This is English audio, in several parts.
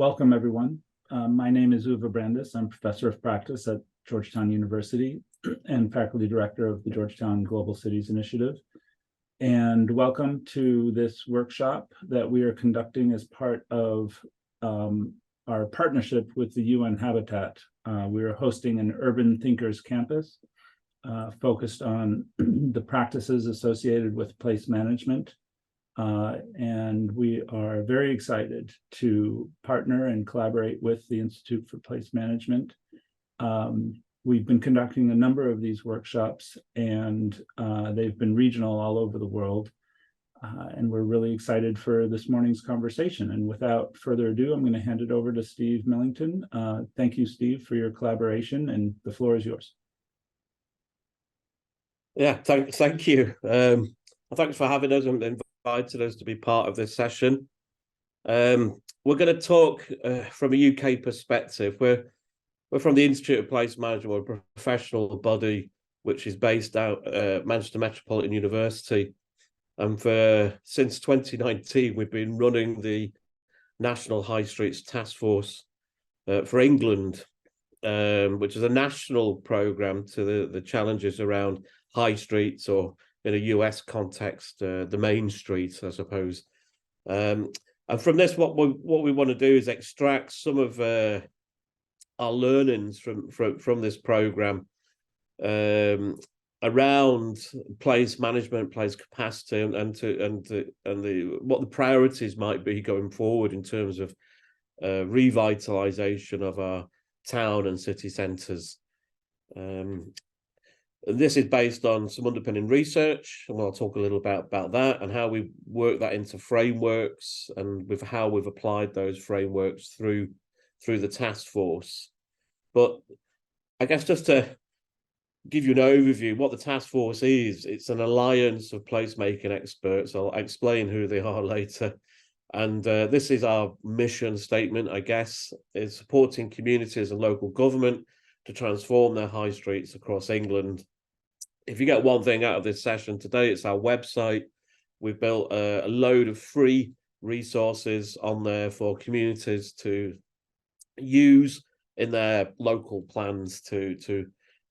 Welcome, everyone. My name is Uwe Brandis. I'm professor of practice at Georgetown University and faculty director of the Georgetown Global Cities Initiative. And welcome to this workshop that we are conducting as part of our partnership with the UN Habitat. We are hosting an Urban Thinkers Campus focused on the practices associated with place management. And we are very excited to partner and collaborate with the Institute for Place Management. We've been conducting a number of these workshops, and they've been regional all over the world. And we're really excited for this morning's conversation. And without further ado, I'm going to hand it over to Steve Millington. Thank you, Steve, for your collaboration, and the floor is yours. Yeah, thank you. Thanks for having us and invited us to be part of this session. We're going to talk from a UK perspective. We're from the Institute of Place Management. We're a professional body which is based out at Manchester Metropolitan University. And since 2019, we've been running the National High Streets Task Force for England, which is a national programme to the challenges around high streets, or in a US context, the main streets, I suppose. And from this, what we want to do is extract some of our learnings from this programme around place management, place capacity, and what the priorities might be going forward in terms of revitalisation of our town and city centres. And this is based on some underpinning research, and I'll talk a little about that and how we work that into frameworks, and with how we've applied those frameworks through the task force. But I guess just to give you an overview, what the task force is, it's an alliance of placemaking experts. I'll explain who they are later. And this is our mission statement, I guess, is supporting communities and local government to transform their high streets across England. If you get one thing out of this session today, it's our website. We've built a load of free resources on there for communities to use in their local plans to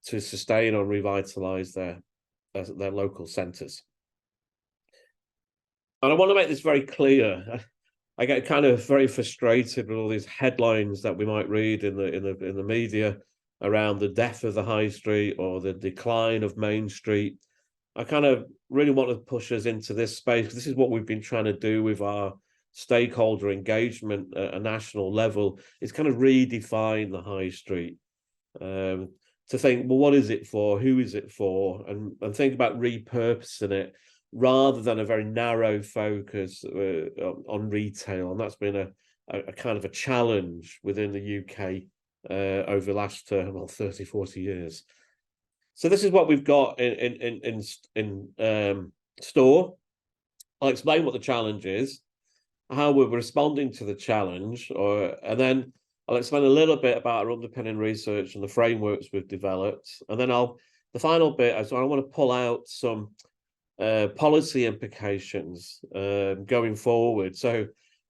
sustain or revitalise their local centres. And I want to make this very clear. I get kind of very frustrated with all these headlines that we might read in the media around the death of the high street or the decline of Main Street. I kind of really want to push us into this space, because this is what we've been trying to do with our stakeholder engagement at a national level, is kind of redefine the high street. To think, well, what is it for? Who is it for? And think about repurposing it rather than a very narrow focus on retail. And that's been a kind of a challenge within the UK over the last 30, 40 years. So this is what we've got in store. I'll explain what the challenge is, how we're responding to the challenge, and then I'll explain a little bit about our underpinning research and the frameworks we've developed. And then the final bit, I want to pull out some policy implications going forward. So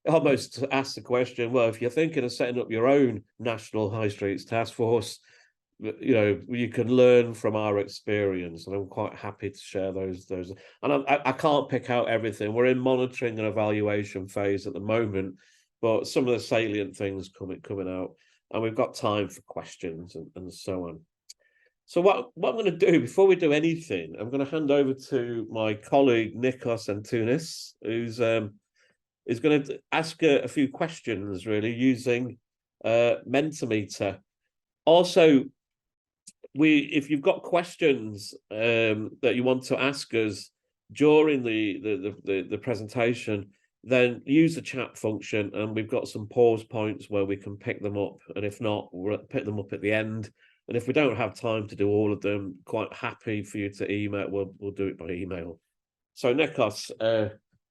almost ask the question, well, if you're thinking of setting up your own National High Streets Task Force, you can learn from our experience, and I'm quite happy to share those. And I can't pick out everything. We're in monitoring and evaluation phase at the moment, but some of the salient things coming out, and we've got time for questions and so on. So what I'm going to do before we do anything, I'm going to hand over to my colleague Nikos Antunis, who's is going to ask a few questions, really, using Mentimeter. Also, if you've got questions that you want to ask us during the presentation, then use the chat function, and we've got some pause points where we can pick them up. And if not, we'll pick them up at the end. And if we don't have time to do all of them, quite happy for you to email. We'll do it by email. So Nikos,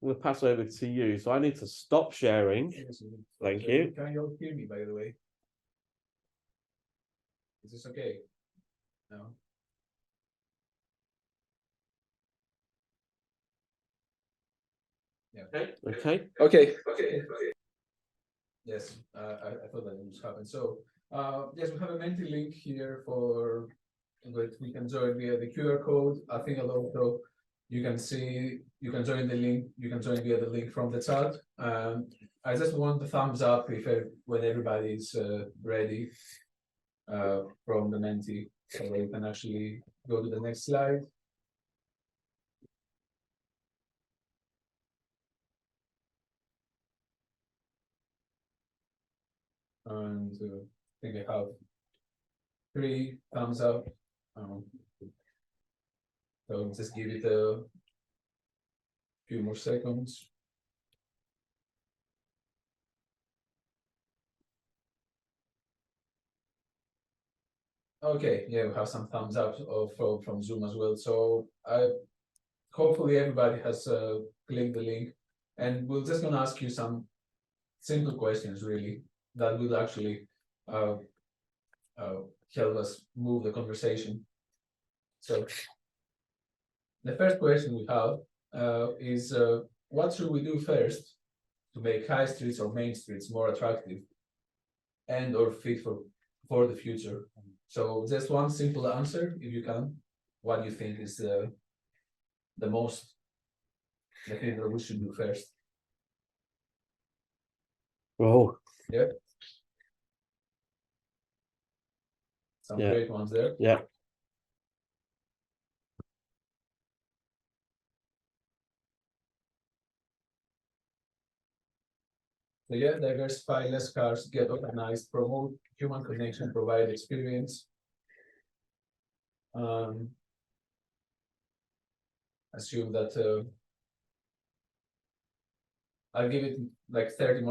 we'll pass over to you. So I need to stop sharing. Yes, Thank you. Can you all hear me, by the way? Is this okay? No? Yeah. Okay. Okay. Yes, I thought that would happen. So, yes, we have a Menti link here for that we can join via the QR code. I think also you can see, you can join the link, you can join via the link from the chat. I just want the thumbs up if when everybody is ready from the Menti, so you can actually go to the next slide. And I think I have 3 thumbs up. So just give it a few more seconds. Okay, yeah, we have some thumbs up from Zoom as well. So hopefully everybody has clicked the link, and we're just gonna ask you some simple questions really that will actually uh, help us move the conversation. So the first question we have is what should we do first to make high streets or main streets more attractive and or fit for the future? So just one simple answer, if you can. What do you think is the thing that we should do first? Oh, Yeah. Some Yeah. great ones there. yeah. So yeah, diversify, less cars, get organized, promote human connection, provide experience. Assume that I'll give it like 30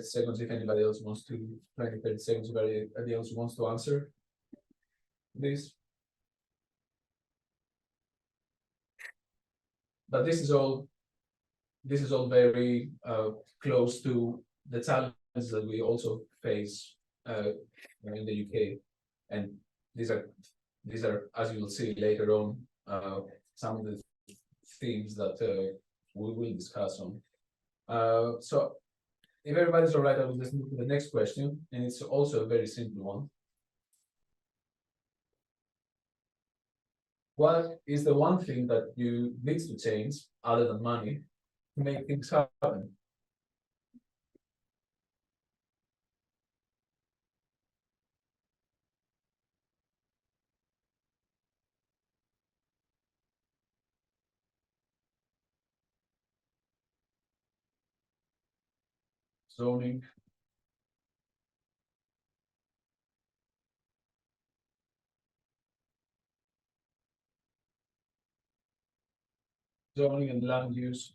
seconds if anybody else wants to, 30 seconds if anybody else wants to answer this. But this is all very close to the challenges that we also face in the UK, and these are as you will see later on some of the themes that we will discuss on. So if everybody's all right, I will just move to the next question, and it's also a very simple one. What is the one thing that you need to change other than money to make things happen? Zoning, and land use.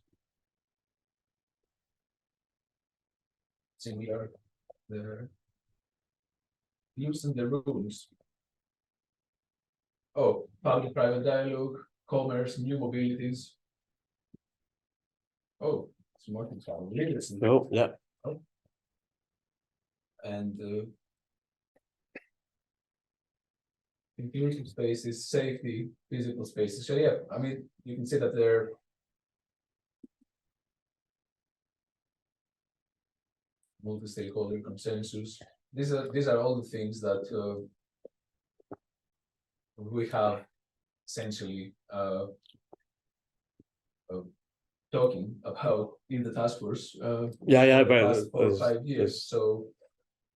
Similar, the loosen the rules. Oh, public-private dialogue, commerce, new mobilities. Oh, it's more things. Oh, yeah. And inclusive spaces, safety, physical spaces. So yeah, I mean, you can see that they're multi-stakeholder consensus. These are all the things that we have essentially talking about in the task force Yeah, for the but past 4 or 5 years. So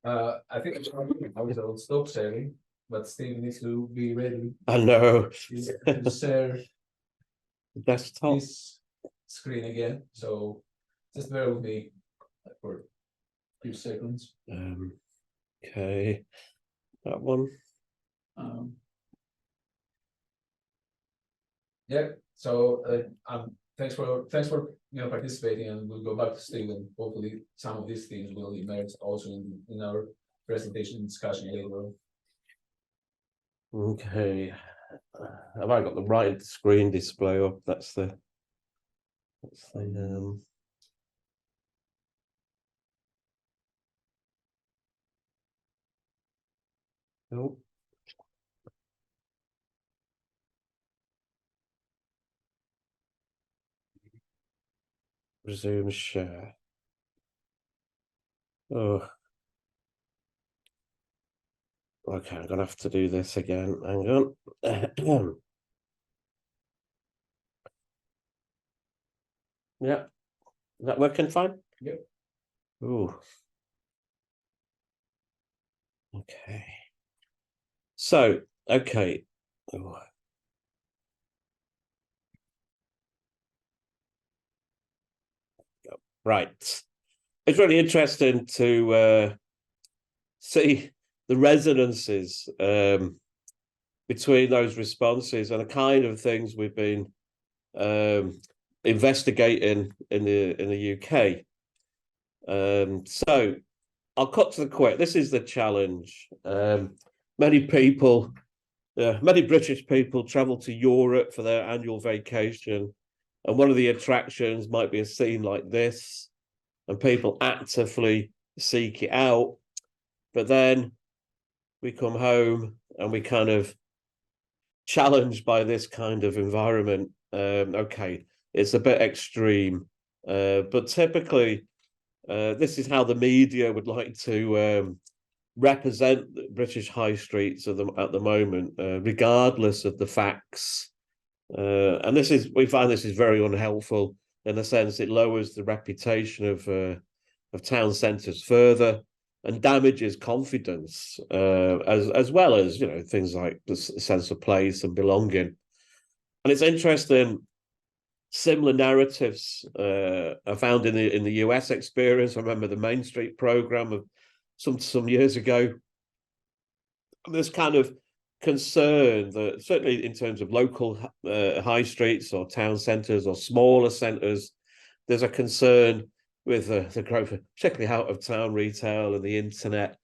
I think I will stop sharing, but Steve needs to be ready I know. to share Desktop. his screen again. So just bear with me for a few seconds. Okay, that one. Yeah. So thanks for participating, and we'll go back to Steve, and hopefully some of these things will emerge also in our presentation discussion later on. Okay. Have I got the right screen display up? That's the nope. Resume share. Oh, Okay, I'm gonna have to do this again. Hang on. Yeah, is that working fine? Yep. Ooh. Okay. So, okay. Ooh. Right. It's really interesting to see the resonances between those responses and the kind of things we've been investigating in the UK. So I'll cut to the quick. This is the challenge. Many people, many British people travel to Europe for their annual vacation, and one of the attractions might be a scene like this, and people actively seek it out. But then we come home and we kind of challenged by this kind of environment. Okay, it's a bit extreme, but typically this is how the media would like to represent the British high streets at the moment, regardless of the facts. And we find this is very unhelpful in the sense it lowers the reputation of town centres further and damages confidence, as well as things like the sense of place and belonging. And it's interesting. Similar narratives are found in the US experience. I remember the Main Street program of some years ago. This kind of concern that certainly in terms of local high streets or town centres or smaller centres, there's a concern with the growth of particularly out of town retail and the internet,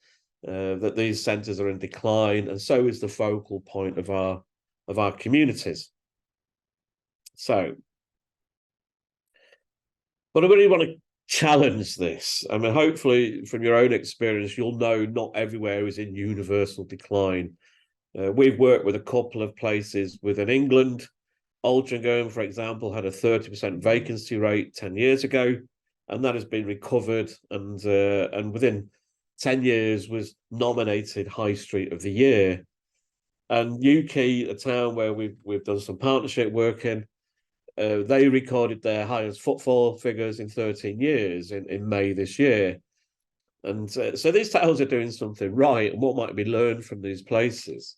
that these centres are in decline, and so is the focal point of our communities. So, but I really want to challenge this. I mean, hopefully from your own experience, you'll know not everywhere is in universal decline. We've worked with a couple of places within England. Altrincham, for example, had a 30% vacancy rate 10 years ago, and that has been recovered, and within 10 years was nominated High Street of the Year. And Newquay, a town where we've done some partnership work in, they recorded their highest footfall figures in 13 years in May this year. And so these towns are doing something right, and what might be learned from these places?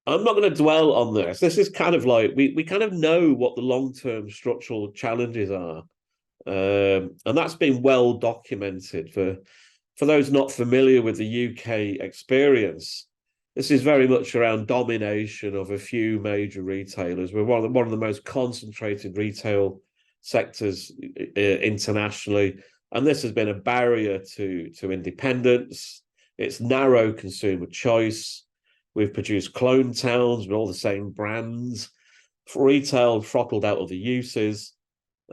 I'm not going to dwell on this. This is kind of like we kind of know what the long-term structural challenges are. And that's been well documented for those not familiar with the UK experience. This is very much around domination of a few major retailers. We're one of the most concentrated retail sectors internationally, and this has been a barrier to independence. It's narrow consumer choice. We've produced clone towns with all the same brands. Retail throttled out other uses.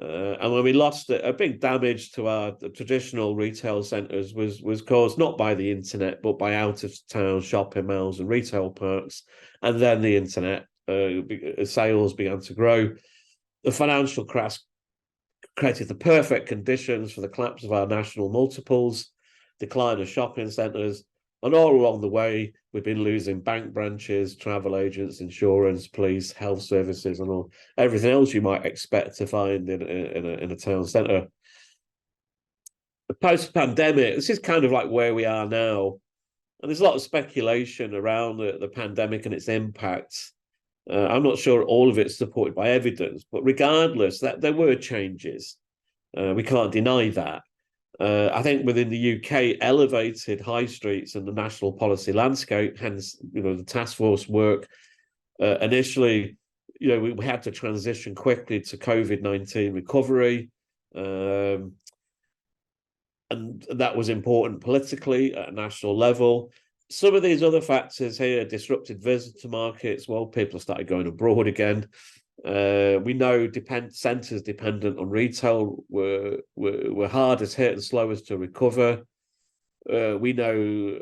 And when we lost it, a big damage to our traditional retail centres was caused not by the internet, but by out-of-town shopping malls and retail parks. And then the internet sales began to grow. The financial crash created the perfect conditions for the collapse of our national multiples, decline of shopping centres, and all along the way, we've been losing bank branches, travel agents, insurance, police, health services, and everything else you might expect to find in a town centre. Post-pandemic, this is kind of like where we are now. And there's a lot of speculation around the pandemic and its impacts. I'm not sure all of it's supported by evidence, but regardless, that there were changes. We can't deny that. I think within the UK, elevated high streets and the national policy landscape, hence, the task force work, initially, we had to transition quickly to COVID-19 recovery. And that was important politically at a national level. Some of these other factors here, disrupted visitor markets, well, people started going abroad again. We know centres dependent on retail were hardest hit and slowest to recover. We know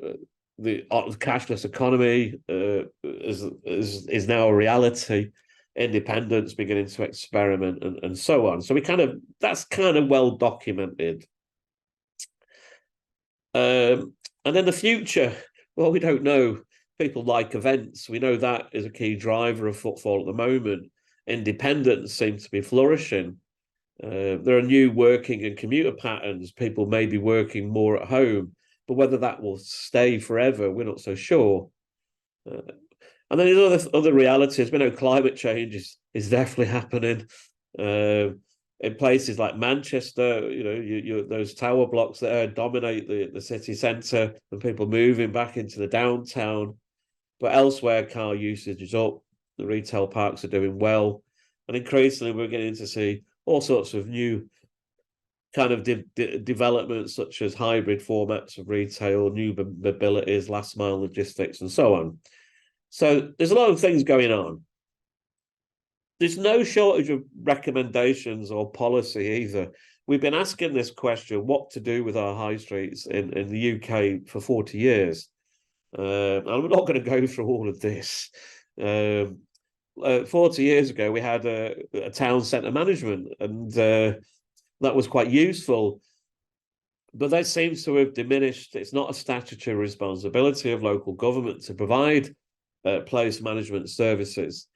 the cashless economy is now a reality. Independents beginning to experiment and so on. So that's kind of well documented. And then the future, Well, we don't know. People like events. We know that is a key driver of footfall at the moment. Independents seem to be flourishing. There are new working and commuter patterns. People may be working more at home, but whether that will stay forever, we're not so sure. And then there's other realities. We know climate change is definitely happening. In places like Manchester, you those tower blocks there dominate the city centre, and people moving back into the downtown. But elsewhere, car usage is up. The retail parks are doing well, and increasingly we're getting to see all sorts of new kind of developments, such as hybrid formats of retail, new mobilities, last mile logistics, and so on. So there's a lot of things going on. There's no shortage of recommendations or policy either. We've been asking this question, what to do with our high streets in the UK for 40 years. And I'm not going to go through all of this. 40 years ago, we had a town centre management, and that was quite useful. But that seems to have diminished. It's not a statutory responsibility of local government to provide place management services.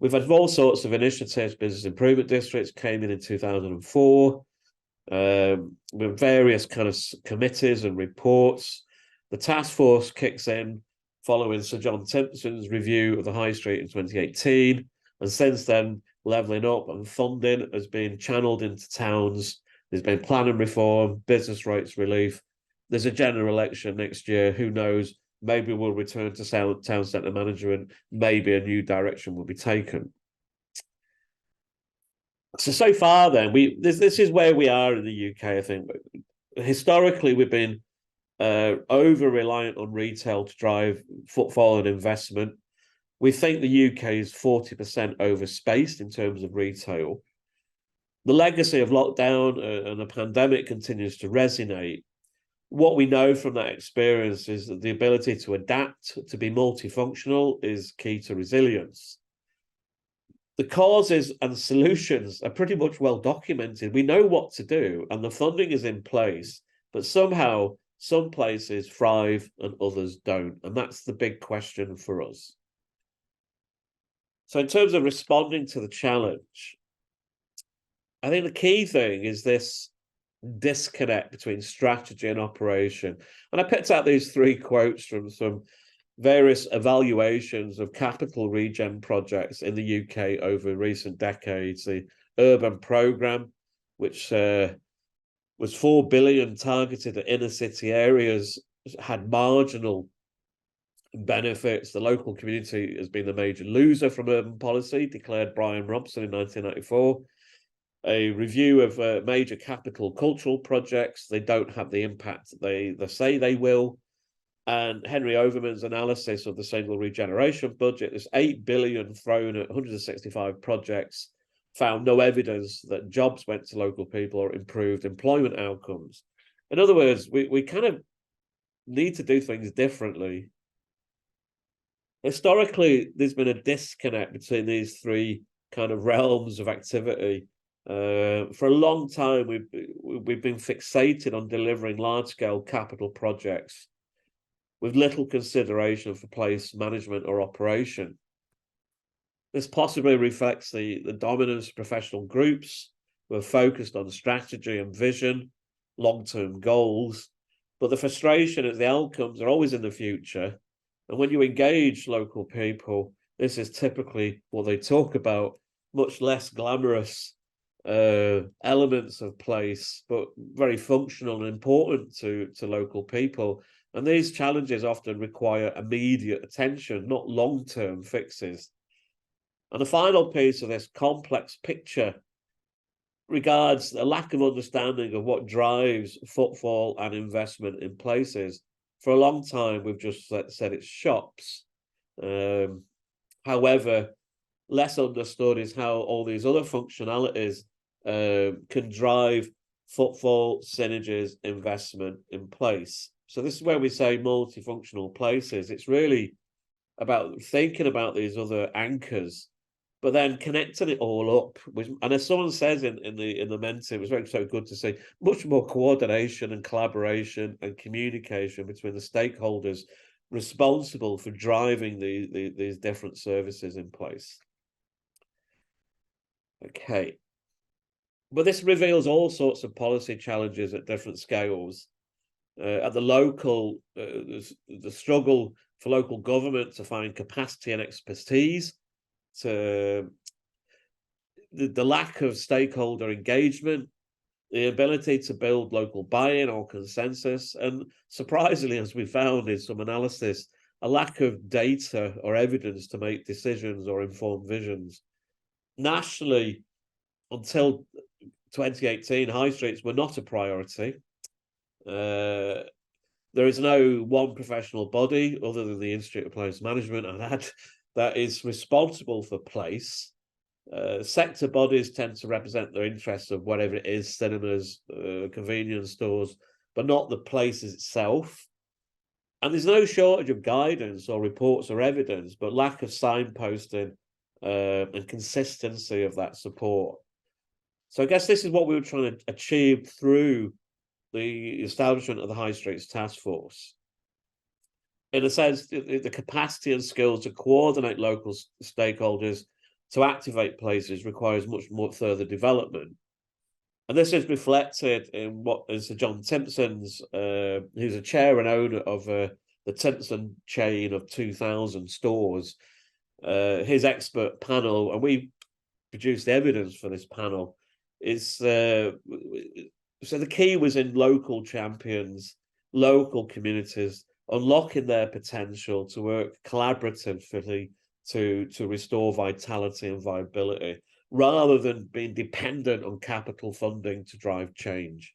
We've had all sorts of initiatives. Business improvement districts came in 2004 with various kind of committees and reports. The task force kicks in following Sir John Timpson's review of the High Street in 2018. And since then, levelling up and funding has been channeled into towns. There's been planning reform, business rights relief. There's a general election next year. Who knows? Maybe we'll return to town centre management. Maybe a new direction will be taken. So far, then, this is where we are in the UK. I think historically we've been over reliant on retail to drive footfall and investment. We think the UK is 40% overspaced in terms of retail. The legacy of lockdown and the pandemic continues to resonate. What we know from that experience is that the ability to adapt, to be multifunctional, is key to resilience. The causes and solutions are pretty much well documented. We know what to do, and the funding is in place, but somehow some places thrive and others don't. And that's the big question for us. So in terms of responding to the challenge, I think the key thing is this disconnect between strategy and operation. And I picked out these 3 quotes from some various evaluations of capital regen projects in the UK over recent decades. The urban programme, which was 4 billion targeted at inner city areas, had marginal benefits. The local community has been the major loser from urban policy, declared Brian Robson in 1994. A review of major capital cultural projects, they don't have the impact they say they will. And Henry Overman's analysis of the single regeneration budget, there's 8 billion thrown at 165 projects, found no evidence that jobs went to local people or improved employment outcomes. In other words, we kind of need to do things differently. Historically, there's been a disconnect between these 3 kind of realms of activity. For a long time, we've been fixated on delivering large-scale capital projects with little consideration for place management or operation. This possibly reflects the dominance of professional groups who are focused on strategy and vision, long-term goals, but the frustration is the outcomes are always in the future. And when you engage local people, this is typically what they talk about, much less glamorous elements of place, but very functional and important to local people. And these challenges often require immediate attention, not long-term fixes. And the final piece of this complex picture regards a lack of understanding of what drives footfall and investment in places. For a long time, we've just said it's shops. However, less understood is how all these other functionalities can drive footfall, synergies, investment in place. So this is where we say multifunctional places. It's really about thinking about these other anchors, but then connecting it all up. And as someone says in the mentor, it was very so good to see much more coordination and collaboration and communication between the stakeholders responsible for driving these different services in place. Okay. But this reveals all sorts of policy challenges at different scales. At the local, the struggle for local government to find capacity and expertise, to the lack of stakeholder engagement, the ability to build local buy-in or consensus, and surprisingly, as we found in some analysis, a lack of data or evidence to make decisions or inform visions. Nationally, until 2018, high streets were not a priority. There is no one professional body other than the Institute of Place Management, that is responsible for place. Sector bodies tend to represent their interests of whatever it is, cinemas, convenience stores, but not the places itself. And there's no shortage of guidance or reports or evidence, but lack of signposting and consistency of that support. So I guess this is what we were trying to achieve through the establishment of the High Streets Task Force. In a sense, the capacity and skills to coordinate local stakeholders to activate places requires much more further development. And this is reflected in what is Sir John Timpson's, who's a chair and owner of the Timpson chain of 2,000 stores, his expert panel, and we produced the evidence for this panel, is so the key was in local champions, local communities, unlocking their potential to work collaboratively to restore vitality and viability, rather than being dependent on capital funding to drive change.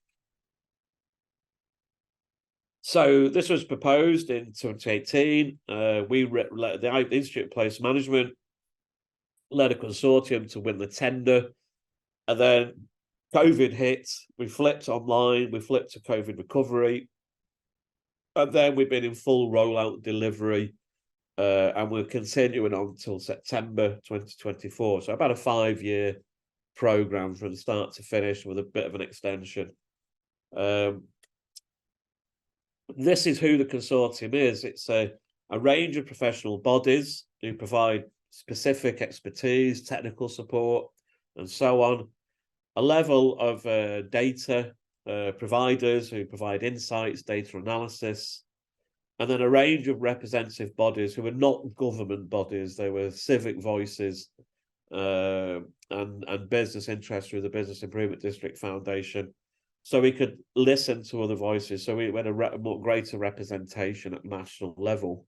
So this was proposed in 2018. The Institute of Place Management led a consortium to win the tender, and then COVID hit. We flipped online, we flipped to COVID recovery, and then we've been in full rollout delivery, and we're continuing on until September 2024. So about a 5-year program from start to finish with a bit of an extension. This is who the consortium is. It's a range of professional bodies who provide specific expertise, technical support, and so on. A level of data providers who provide insights, data analysis, and then a range of representative bodies who were not government bodies. They were civic voices and business interests through the Business Improvement District Foundation. So we could listen to other voices. So we had a more greater representation at national level.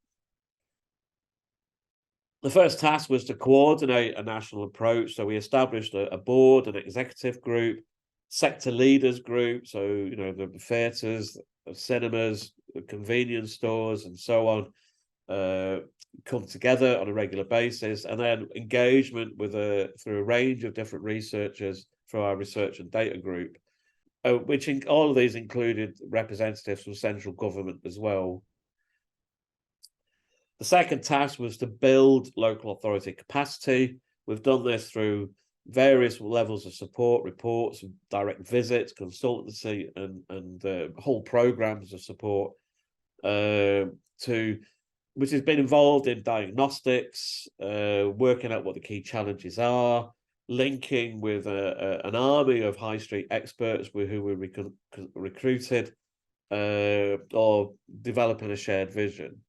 The first task was to coordinate a national approach. So we established a board, an executive group, sector leaders group. So, you know, the theatres, the cinemas, the convenience stores, and so on, come together on a regular basis, and then engagement with through a range of different researchers through our research and data group, which all of these included representatives from central government as well. The second task was to build local authority capacity. We've done this through various levels of support, reports, direct visits, consultancy, and whole programs of support, which has been involved in diagnostics, working out what the key challenges are, linking with an army of high street experts who were recruited, or developing a shared vision.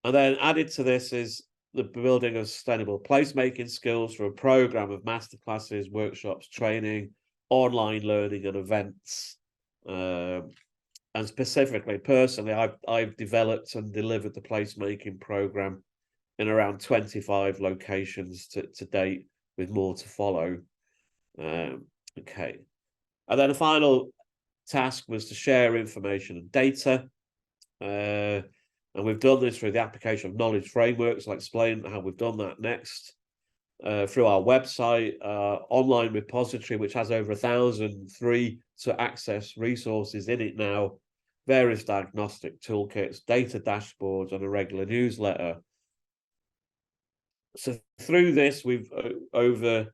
And then added to this is the building of sustainable placemaking skills through a program of masterclasses, workshops, training, online learning, and events. And specifically, personally, I've developed and delivered the placemaking program in around 25 locations to date, with more to follow. Okay. And then the final task was to share information and data. And we've done this through the application of knowledge frameworks. I'll explain how we've done that next. Through our website, online repository, which has over 1,000 free to access resources in it now, various diagnostic toolkits, data dashboards, and a regular newsletter. So through this, we've over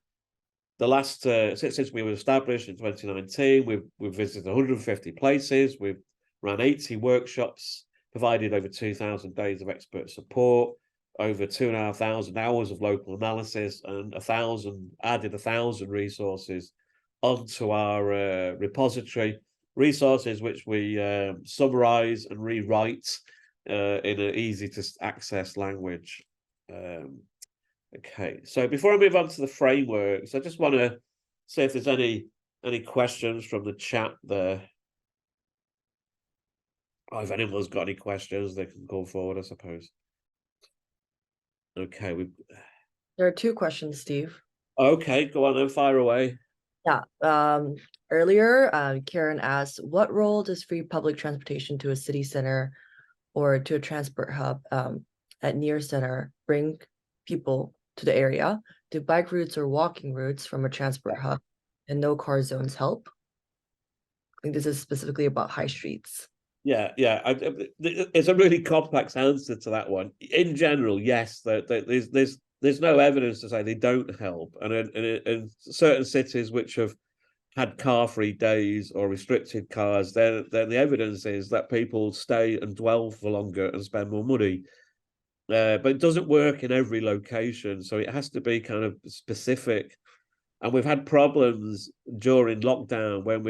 the last since we were established in 2019, we've visited 150 places. We've run 80 workshops, provided over 2,000 days of expert support, over 2,500 hours of local analysis, and added 1,000 resources onto our repository, resources which we summarize and rewrite in an easy to access language. Okay, so before I move on to the frameworks, I just want to see if there's any questions from the chat there. Oh, if anyone's got any questions, they can go forward, I suppose. Okay, There are 2 questions, Steve. Okay, go on then, fire away. Yeah. Earlier, Karen asked, what role does free public transportation to a city center or to a transport hub at near center bring people to the area? Do bike routes or walking routes from a transport hub and no car zones help? I think this is specifically about high streets. Yeah, it's a really complex answer to that one. In general, yes, there's no evidence to say they don't help, and in certain cities which have had car-free days or restricted cars, then the evidence is that people stay and dwell for longer and spend more money. But it doesn't work in every location, so it has to be kind of specific. And we've had problems during lockdown when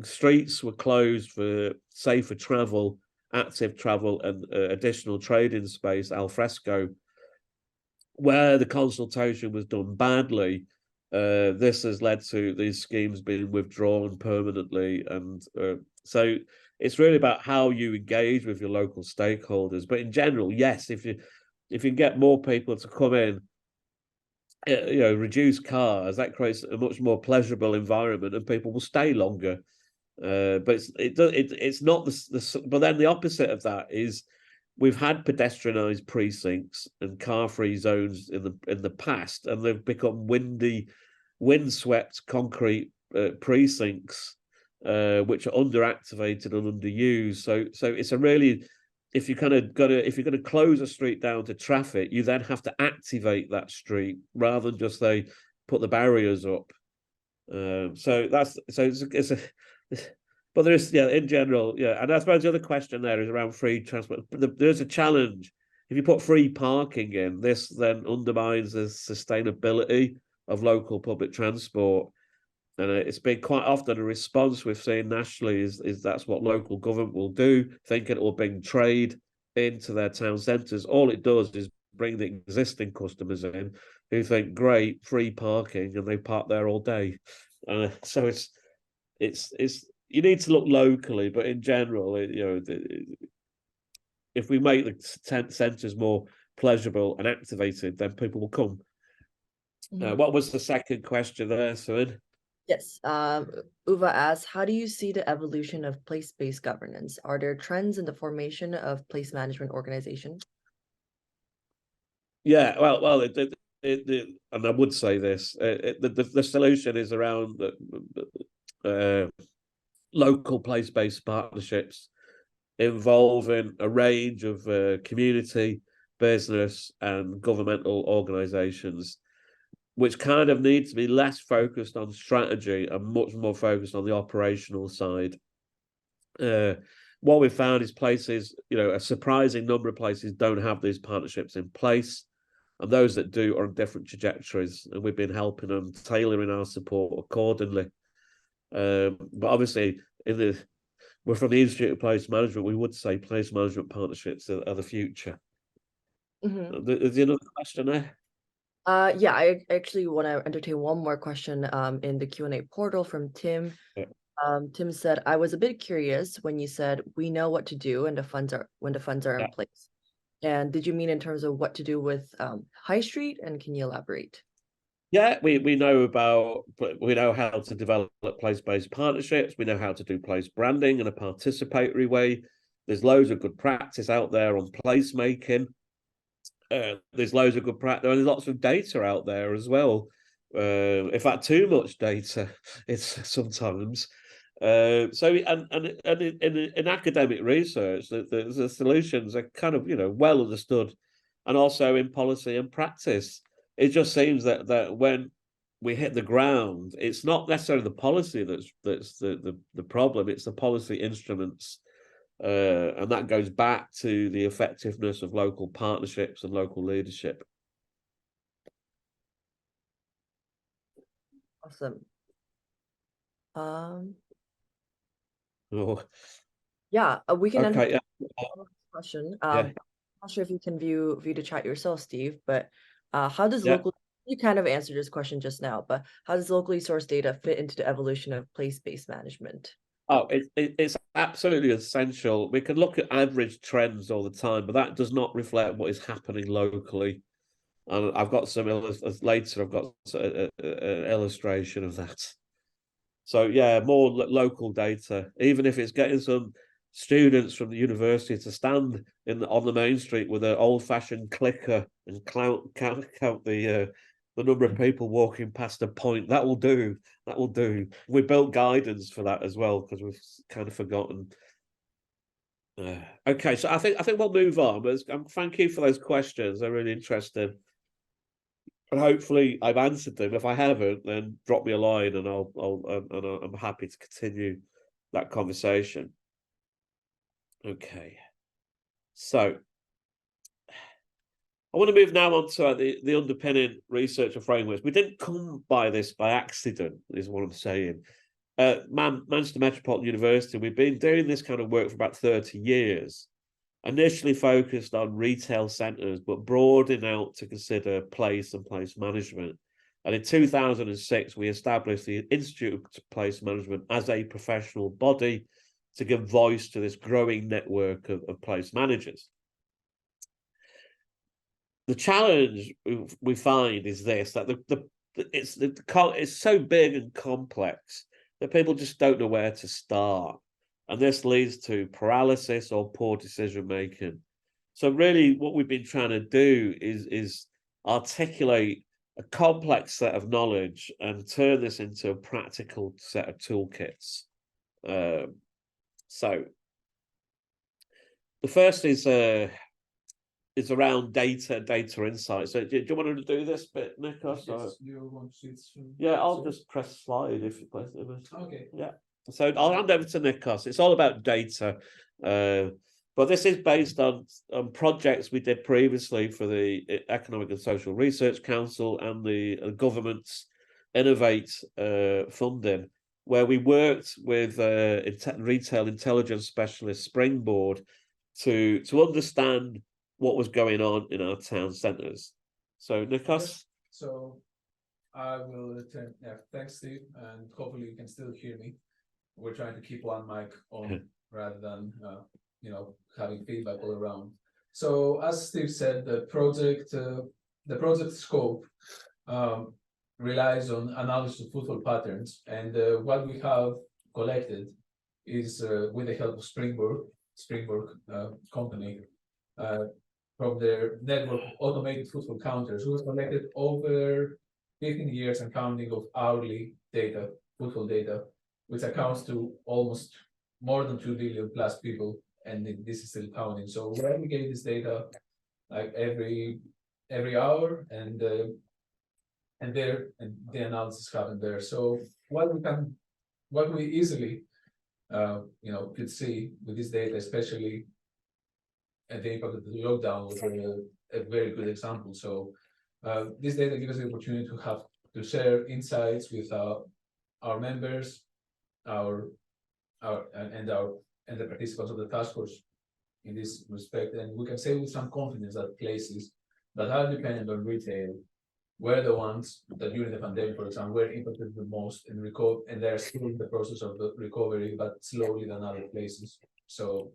streets were closed for safer travel, active travel, and additional trading space, al fresco, where the consultation was done badly. This has led to these schemes being withdrawn permanently. And so it's really about how you engage with your local stakeholders. But in general, yes, if you get more people to come in, reduce cars, that creates a much more pleasurable environment and people will stay longer. But it's not but then the opposite of that is we've had pedestrianised precincts and car-free zones in the past, and they've become windswept concrete precincts, which are underactivated and underused. So it's a really, if you're going to close a street down to traffic, you then have to activate that street rather than just put the barriers up. But there's in general, and I suppose the other question there is around free transport. There's a challenge. If you put free parking in, this then undermines the sustainability of local public transport. And it's been quite often a response we've seen nationally is that's what local government will do, thinking it will bring trade into their town centres. All it does is bring the existing customers in who think, great, free parking, and they park there all day. So it's you need to look locally, but in general, if we make the centres more pleasurable and activated, then people will come. What was the second question there, Suin? Yes. Uva asks, how do you see the evolution of place-based governance? Are there trends in the formation of place management organizations? Yeah, well, and I would say this: the solution is around local place-based partnerships involving a range of community, business, and governmental organizations, which kind of need to be less focused on strategy and much more focused on the operational side. What we've found is places, a surprising number of places don't have these partnerships in place, and those that do are on different trajectories, and we've been helping them, tailoring our support accordingly. But obviously, we're from the Institute of Place Management, we would say place management partnerships are the future. Mm-hmm. Is there another question there? Yeah, I actually want to entertain one more question in the Q&A portal from Tim. Yeah. Tim said, I was a bit curious when you said we know what to do and when the funds are in place. And did you mean in terms of what to do with High Street? And can you elaborate? Yeah, we know how to develop place-based partnerships. We know how to do place branding in a participatory way. There's loads of good practice out there on placemaking. There's loads of good practice, and there's lots of data out there as well. In fact, too much data. It's sometimes. In academic research, the solutions are kind of well understood, and also in policy and practice. It just seems that when we hit the ground, it's not necessarily the policy that's the problem. It's the policy instruments And that goes back to the effectiveness of local partnerships and local leadership. Awesome. Oh, Yeah, we can end okay. with this question. Yeah. Not sure if you can view the chat yourself, Steve, but how does Yeah. you kind of answered this question just now, but how does locally sourced data fit into the evolution of place-based management? Oh, it's absolutely essential. We can look at average trends all the time, but that does not reflect what is happening locally. And I've got some later. I've got an illustration of that. So yeah, more local data, even if it's getting some students from the university to stand on the main street with an old-fashioned clicker and count the number of people walking past a point. That will do. That will do. We built guidance for that as well because we've kind of forgotten. Okay, so I think we'll move on. But thank you for those questions. They're really interesting. And hopefully I've answered them. If I haven't, then drop me a line and I'm happy to continue that conversation. Okay. So I want to move now on to the underpinning research and frameworks. We didn't come by this by accident, is what I'm saying. Manchester Metropolitan University, we've been doing this kind of work for about 30 years. Initially focused on retail centres, but broadening out to consider place and place management. And in 2006, we established the Institute of Place Management as a professional body to give voice to this growing network of place managers. The challenge we find is this, that it's so big and complex that people just don't know where to start. And this leads to paralysis or poor decision making. So really what we've been trying to do is articulate a complex set of knowledge and turn this into a practical set of toolkits. So the first is around data insight. So do you want to do this bit, Nikos? Yes, you want to see it soon? Yeah, I'll just press slide if you press it. Okay. Yeah. So I'll hand over to Nikos. It's all about data. But this is based on projects we did previously for the Economic and Social Research Council and the government's Innovate funding, where we worked with retail intelligence specialist Springboard to understand what was going on in our town centres. So Nikos? So I will return. Yeah, thanks, Steve, and hopefully you can still hear me. We're trying to keep one mic on rather than having feedback all around. So as Steve said, the project scope relies on analysis of footfall patterns, and what we have collected is with the help of Springboard company from their network of automated footfall counters, who has collected over 15 years and counting of hourly data, footfall data, which accounts to almost more than 2 billion plus people, and this is still counting. So we aggregate this data like every hour, and the analysis happened there. So what we easily could see with this data, especially at the impact of the lockdown, was a very good example. So this data gives us the opportunity to share insights with our members, and the participants of the task force in this respect. And we can say with some confidence that places that are dependent on retail were the ones that during the pandemic, for example, were impacted the most and they're still in the process of the recovery, but slowly than other places. So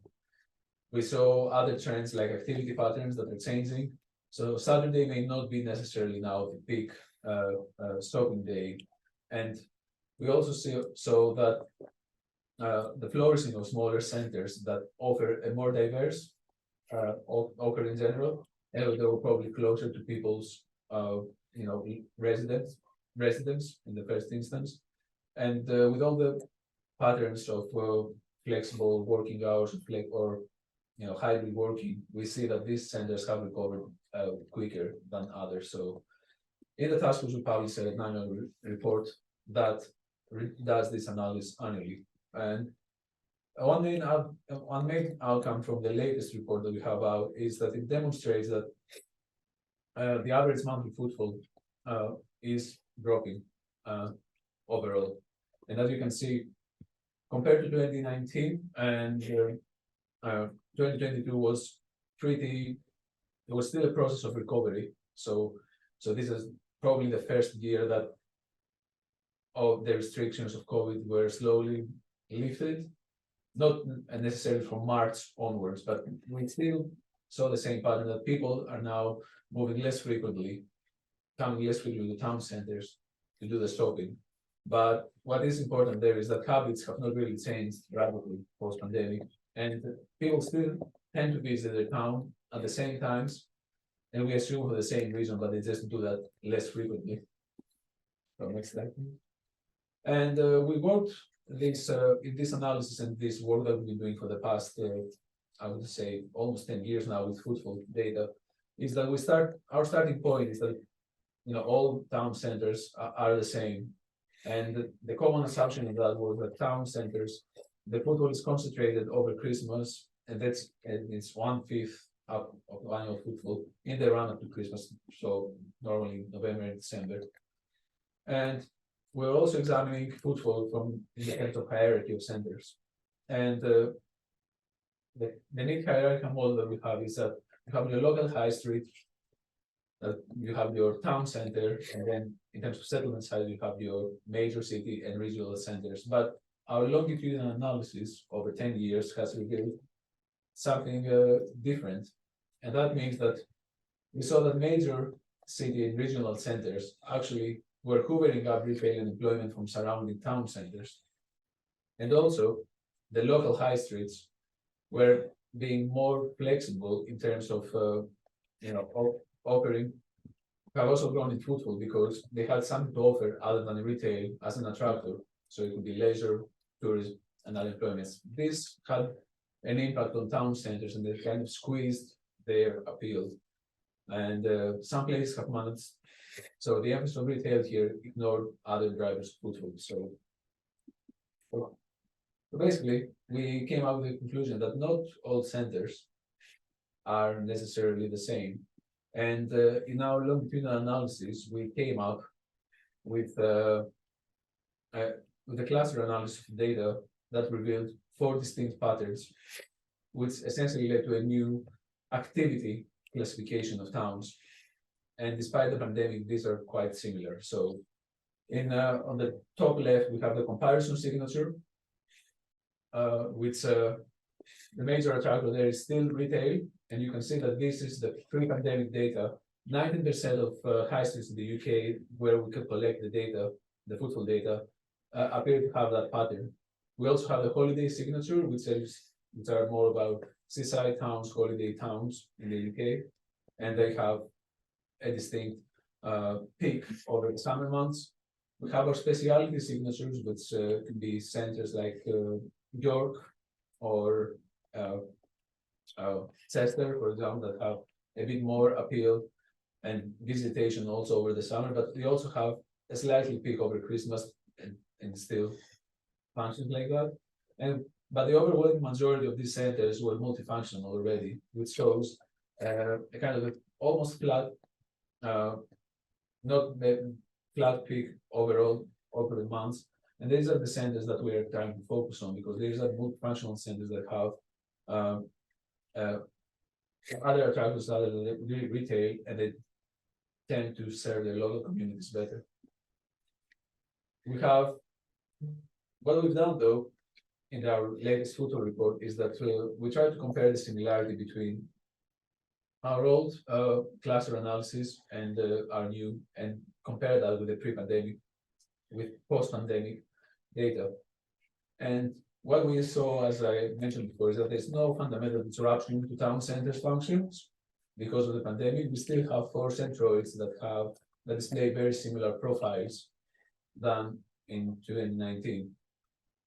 we saw other trends like activity patterns that are changing. So Saturday may not be necessarily now the peak shopping day. And we also see that the flourishing of smaller centers that offer a more diverse offer in general, and they were probably closer to people's residents in the first instance. And with all the patterns of flexible working hours or hybrid working, we see that these centers have recovered quicker than others. So in the task force, we published an annual report that does this analysis annually. And one main outcome from the latest report that we have out is that it demonstrates that the average monthly footfall is dropping overall. And as you can see, compared to 2019 and 2022 was it was still a process of recovery. So this is probably the first year that all the restrictions of COVID were slowly lifted, not necessarily from March onwards, but we still saw the same pattern that people are now moving less frequently, coming less frequently to town centers to do the shopping. But what is important there is that habits have not really changed radically post-pandemic, and people still tend to visit their town at the same times, and we assume for the same reason, but they just do that less frequently. So next slide, please. And we worked this in this analysis and this work that we've been doing for the past, I would say, almost 10 years now with footfall data, is that our starting point is that all town centers are the same. And the common assumption of that was that town centers, the footfall is concentrated over Christmas, and it's 1/5 of annual footfall in the run up to Christmas. So normally November and December. And we're also examining footfall from the terms of hierarchy of centers. And the neat hierarchical model that we have is that you have your local high street, that you have your town center, and then in terms of settlement size, you have your major city and regional centers. But our longitudinal analysis over 10 years has revealed something different. And that means that we saw that major city and regional centers actually were hoovering up retail and employment from surrounding town centers. And also, the local high streets were being more flexible in terms of offering, have also grown in footfall because they had something to offer other than retail as an attractor. So it could be leisure, tourism, and other employments. This had an impact on town centers, and they kind of squeezed their appeal. And some places have managed. So the emphasis of retail here ignored other drivers of footfall. So basically, we came up with the conclusion that not all centers are necessarily the same. And in our longitudinal analysis, we came up with a cluster analysis of data that revealed 4 distinct patterns, which essentially led to a new activity classification of towns. And despite the pandemic, these are quite similar. So on the top left, we have the comparison signature, which the major attractor there is still retail. And you can see that this is the pre-pandemic data. 19% of high streets in the UK where we could collect the data, the footfall data, appear to have that pattern. We also have the holiday signature, which are more about seaside towns, holiday towns in the UK, and they have a distinct peak over the summer months. We have our specialty signatures, which could be centers like York or Chester, for example, that have a bit more appeal and visitation also over the summer, but we also have a slightly peak over Christmas and still functions like that. But the overwhelming majority of these centers were multifunctional already, which shows a kind of almost flat, not flat peak overall over the months. And these are the centers that we are trying to focus on, because these are multifunctional centers that have other attractors other than retail, and they tend to serve their local communities better. We have, what we've done though, in our latest footfall report is that we try to compare the similarity between our old cluster analysis and our new, and compare that with the pre-pandemic, with post-pandemic data. And what we saw, as I mentioned before, is that there's no fundamental disruption to town centers' functions because of the pandemic. We still have 4 centroids that display very similar profiles than in 2019.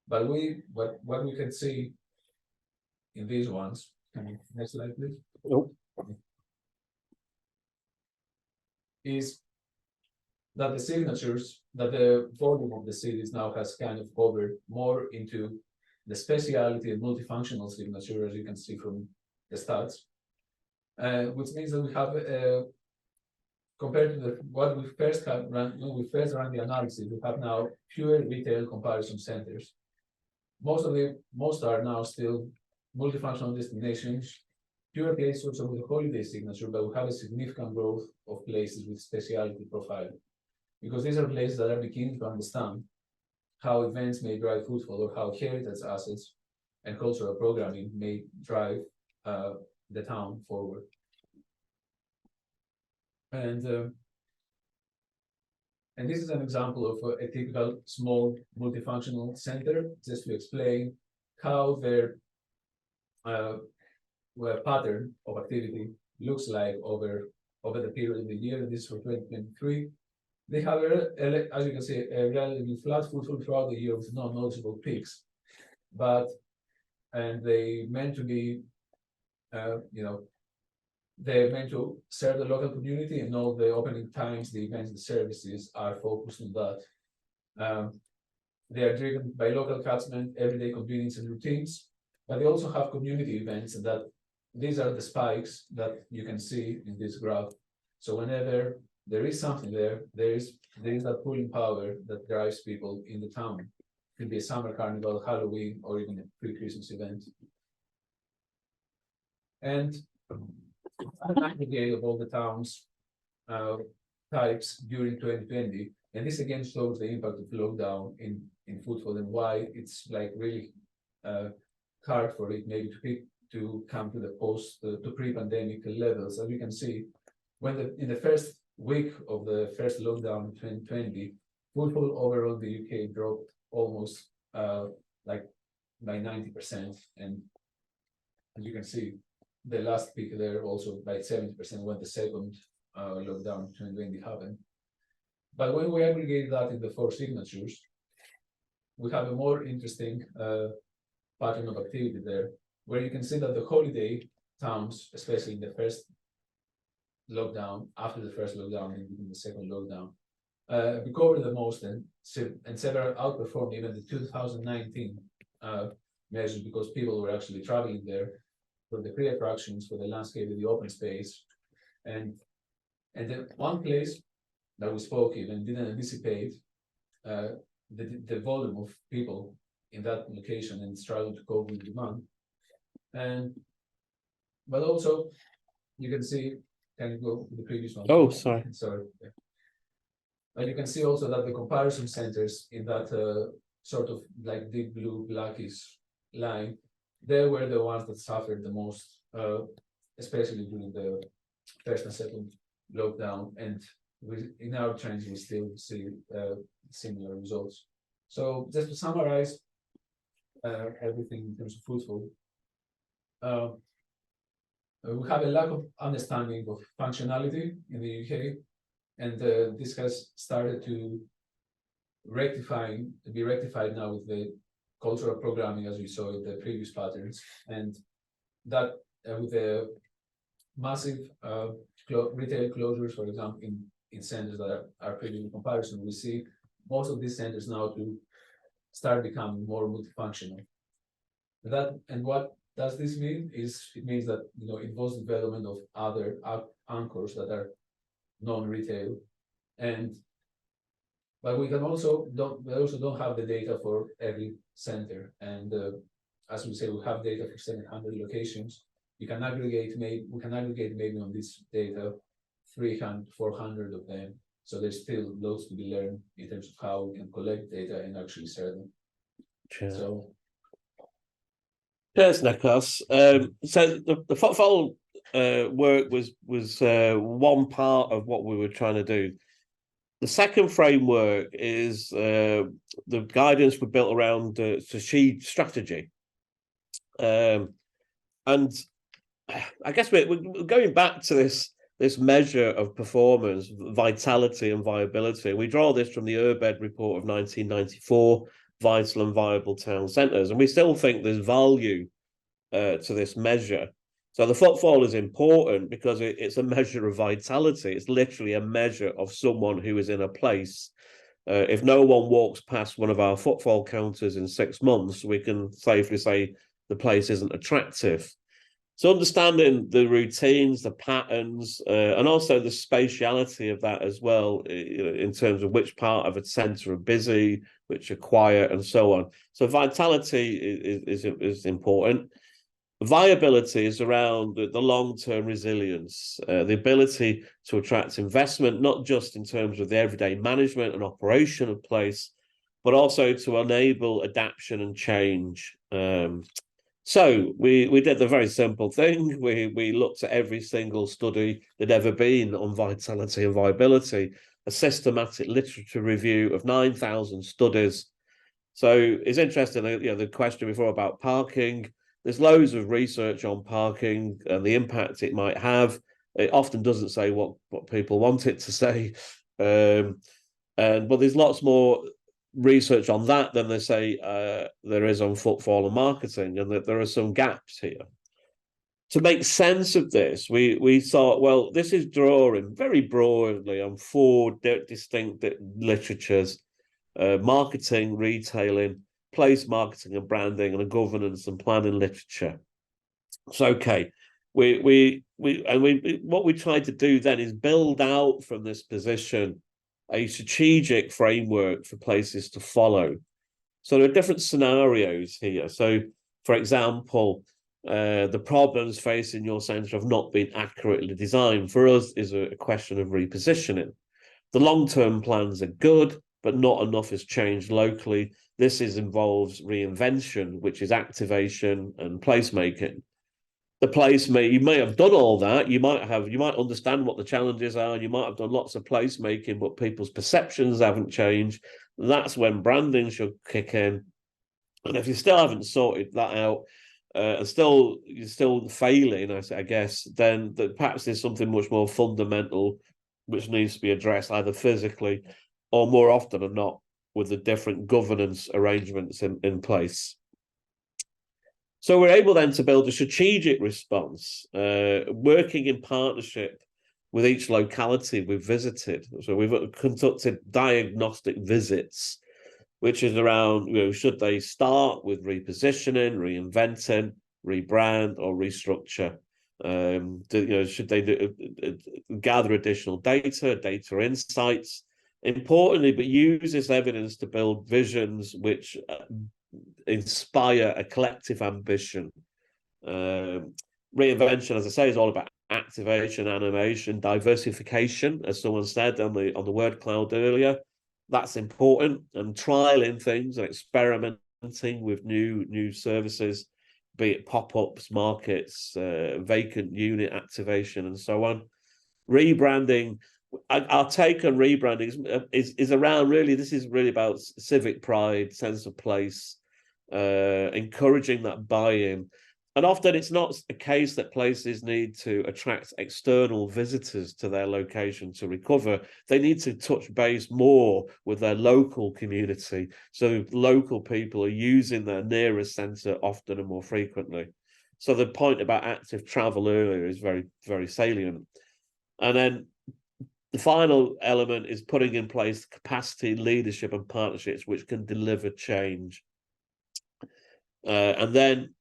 But what we can see in these ones, next slide, please. Nope. Is that the signatures, that the volume of the cities now has kind of covered more into the speciality and multifunctional signature, as you can see from the stats, which means that we have, compared to what we first had run, when we first ran the analysis, we have now fewer retail comparison centers. Most are now still multifunctional destinations, fewer places also with a holiday signature, but we have a significant growth of places with speciality profile, because these are places that are beginning to understand how events may drive footfall, or how heritage assets and cultural programming may drive the town forward. And this is an example of a typical small multifunctional center, just to explain how their pattern of activity looks like over the period of the year. And this is for 2023. They have, as you can see, a relatively flat footfall throughout the year with no noticeable peaks, and they meant to be, they're meant to serve the local community, and all the opening times, the events, the services are focused on that. They are driven by local catchment, everyday convenience and routines, but they also have community events, and that these are the spikes that you can see in this graph. So whenever there is something there is that pulling power that drives people in the town. It could be a summer carnival, Halloween, or even a pre-Christmas event. And an aggregate of all the towns types during 2020, and this again shows the impact of lockdown in footfall, and why it's like really hard for it maybe to come to the pre-pandemic levels. As you can see, when in the first week of the first lockdown in 2020, footfall overall the UK dropped almost like by 90%, and as you can see, the last peak there also by 70% when the second lockdown in 2020 happened. But when we aggregate that in the 4 signatures, we have a more interesting pattern of activity there, where you can see that the holiday towns, especially in the first lockdown, after the first lockdown, and in the second lockdown, recovered the most, and several outperformed even the 2019 measures, because people were actually traveling there for the pre-attractions, for the landscape, the open space, and the one place that we spoke even didn't anticipate the volume of people in that location and struggled to cope with demand. But also you can see, can you go to the previous one? Oh, sorry. Sorry. And you can see also that the comparison centers in that sort of like deep blue blackish line, they were the ones that suffered the most, especially during the first and second lockdown. And in our trends, we still see similar results. So just to summarize everything in terms of footfall, we have a lack of understanding of functionality in the UK, and this has started to be rectified now with the cultural programming, as we saw in the previous patterns, and that with the massive retail closures, for example, in centers that are pretty in comparison, we see most of these centers now to start becoming more multifunctional. And what does this mean? It means that it involves development of other anchors that are non-retail, but we also don't have the data for every center. And as we say, we have data for 700 locations. We can aggregate maybe on this data 300, 400 of them. So there's still loads to be learned in terms of how we can collect data and actually share them. Sure. So, cheers, Nikos. So the footfall work was one part of what we were trying to do. The second framework is the guidance we built around strategy. And I guess we're going back to this measure of performance, vitality and viability. We draw this from the URBED report of 1994, Vital and Viable Town Centres, and we still think there's value to this measure. So the footfall is important because it's a measure of vitality. It's literally a measure of someone who is in a place If no one walks past one of our footfall counters in 6 months, we can safely say the place isn't attractive. So understanding the routines, the patterns, and also the spatiality of that as well, in terms of which part of a centre are busy, which are quiet, and so on. So vitality is important. Viability is around the long-term resilience, the ability to attract investment, not just in terms of the everyday management and operation of place, but also to enable adaptation and change. So we did the very simple thing. We looked at every single study that ever been on vitality and viability, a systematic literature review of 9,000 studies. So it's interesting, the question before about parking. There's loads of research on parking and the impact it might have. It often doesn't say what people want it to say. But there's lots more research on that than they say there is on footfall and marketing, and that there are some gaps here. To make sense of this, we thought, well, this is drawing very broadly on 4 distinct literatures: marketing, retailing, place marketing and branding, and a governance and planning literature. So, okay, what we tried to do then is build out from this position a strategic framework for places to follow. So there are different scenarios here. So, for example, the problems facing your centre have not been accurately designed. For us, is a question of repositioning. The long-term plans are good, but not enough has changed locally. This involves reinvention, which is activation and placemaking. You may have done all that. You might understand what the challenges are, and you might have done lots of placemaking, but people's perceptions haven't changed. That's when branding should kick in. And if you still haven't sorted that out, and you're still failing, I guess, then perhaps there's something much more fundamental which needs to be addressed, either physically or, more often than not, with the different governance arrangements in place. So we're able then to build a strategic response, working in partnership with each locality we've visited. So we've conducted diagnostic visits, which is around, should they start with repositioning, reinventing, rebrand, or restructure? Should they gather additional data insights? Importantly, but use this evidence to build visions which inspire a collective ambition. Reinvention, as I say, is all about activation, animation, diversification, as someone said on the word cloud earlier. That's important, and trialing things and experimenting with new services, be it pop-ups, markets, vacant unit activation, and so on. Rebranding. Our take on rebranding is around, really, this is really about civic pride, sense of place, encouraging that buy-in. And often it's not a case that places need to attract external visitors to their location to recover. They need to touch base more with their local community. So local people are using their nearest centre often and more frequently. So the point about active travel earlier is very, very salient. And then the final element is putting in place capacity, leadership, and partnerships which can deliver change. And then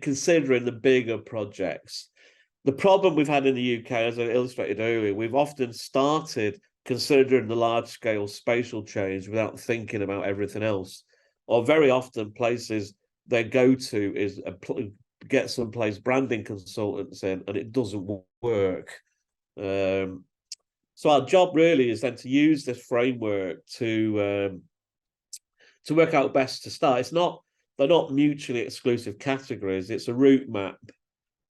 considering the bigger projects. The problem we've had in the UK, as I illustrated earlier, we've often started considering the large-scale spatial change without thinking about everything else. Or very often places they go to is get some place branding consultants in, and it doesn't work. So our job really is then to use this framework to work out best to start. They're not mutually exclusive categories. It's a route map,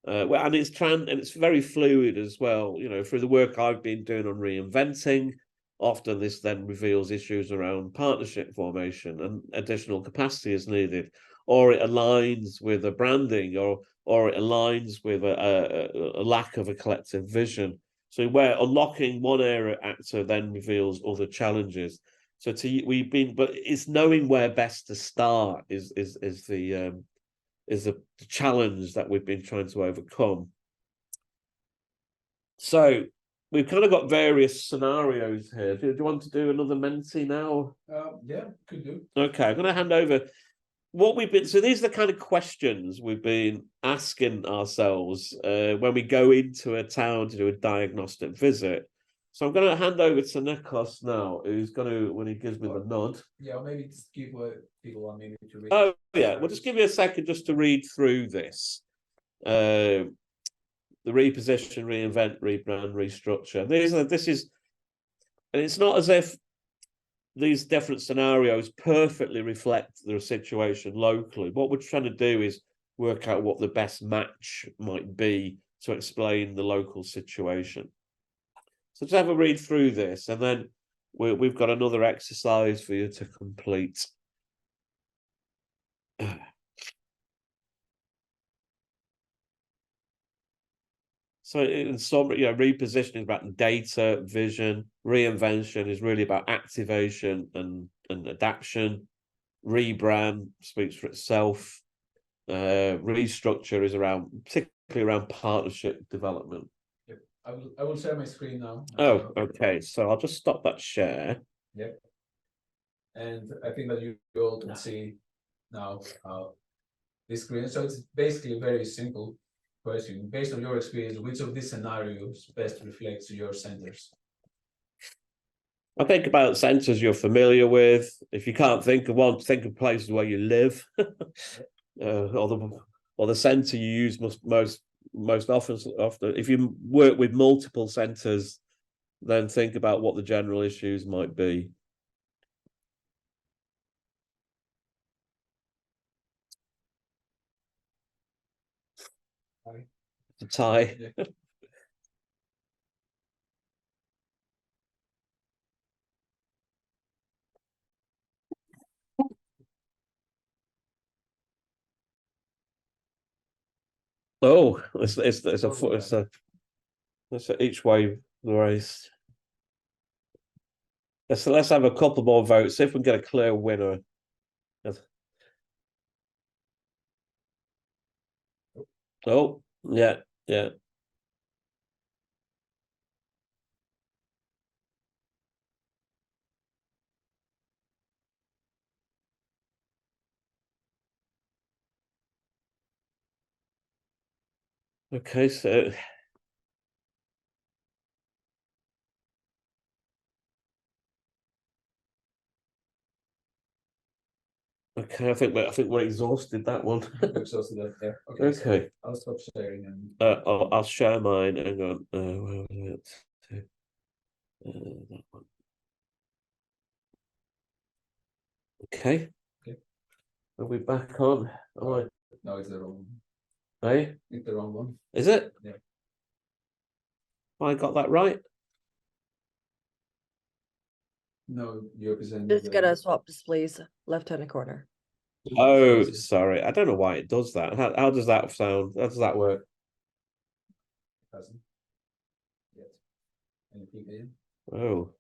and it's very fluid as well. Through the work I've been doing on reinventing, often this then reveals issues around partnership formation and additional capacity is needed, or it aligns with a branding, or it aligns with a lack of a collective vision. So where unlocking one area actor then reveals other challenges. So but it's knowing where best to start is the challenge that we've been trying to overcome. So we've kind of got various scenarios here. Do you want to do another Menti now? Yeah, could do. Okay, I'm going to hand over what we've been. So these are the kind of questions we've been asking ourselves when we go into a town to do a diagnostic visit. So I'm going to hand over to Nicholas now, who's going to, when he gives me the nod. Yeah, maybe just give people 1 minute to read. Oh yeah, we'll just give you a second just to read through this. The reposition, reinvent, rebrand, restructure. This is, and it's not as if these different scenarios perfectly reflect the situation locally. What we're trying to do is work out what the best match might be to explain the local situation. So just have a read through this, and then we've got another exercise for you to complete. So in summary, repositioning is about data, vision. Reinvention is really about activation and adaptation. Rebrand speaks for itself. Restructure is particularly around partnership development. Yep. I will share my screen now. Oh, okay. So I'll just stop that share. Yep. And I think that you all can see now this screen. So it's basically a very simple question. Based on your experience, which of these scenarios best reflects your centers? I think about centres you're familiar with. If you can't think of one, think of places where you live, or the centre you use most often. If you work with multiple centres, then think about what the general issues might be. The tie. Yeah. Oh, it's each way the race. Let's have a couple more votes. See if we can get a clear winner. Oh, yeah. Okay, so okay, I think we're exhausted that one. Exhausted that there. Okay. Okay. So I'll stop sharing and I'll share mine. Hang on. Where was it? That one. Okay. Okay. Are we back on? no, it's the wrong one. Hey, It's the wrong one. is it? Yeah. I got that right. No, you're presenting. Just gotta swap displays left-hand corner. Oh, sorry. I don't know why it does that. How does that sound? How does that work? Doesn't. Yes. And you click again. Oh.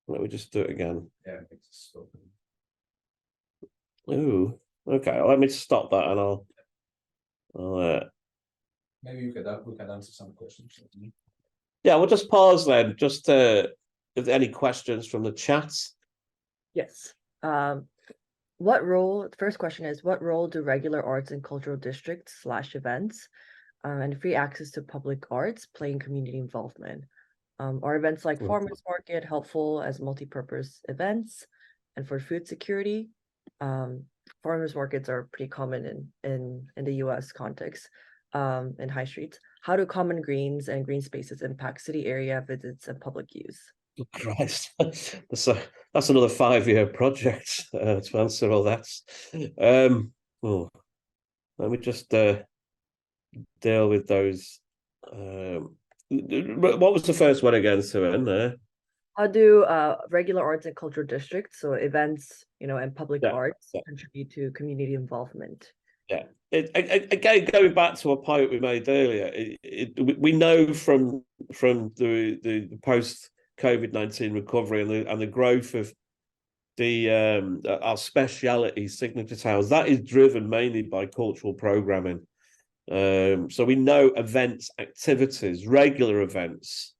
Let me just do it again. Yeah, it's stop. Oh, okay. Let me stop that, and I'll Maybe we can answer some questions. yeah, we'll just pause then. Just if there are any questions from the chat. Yes. What role, the first question is, what role do regular arts and cultural districts / events and free access to public arts play in community involvement? Are events like farmers market helpful as multi-purpose events? And for food security, farmers markets are pretty common in the US context, in high streets. How do common greens and green spaces impact city area visits and public use? Oh, Christ, that's another 5-year project to answer all that. Let me just deal with those. What was the first one again, Suan? There. How do regular arts and cultural districts, so events, and public arts contribute to community involvement? Yeah, again, going back to a point we made earlier, we know from the post-COVID-19 recovery and the growth of our speciality signature towns, that is driven mainly by cultural programming. So we know events, activities, regular events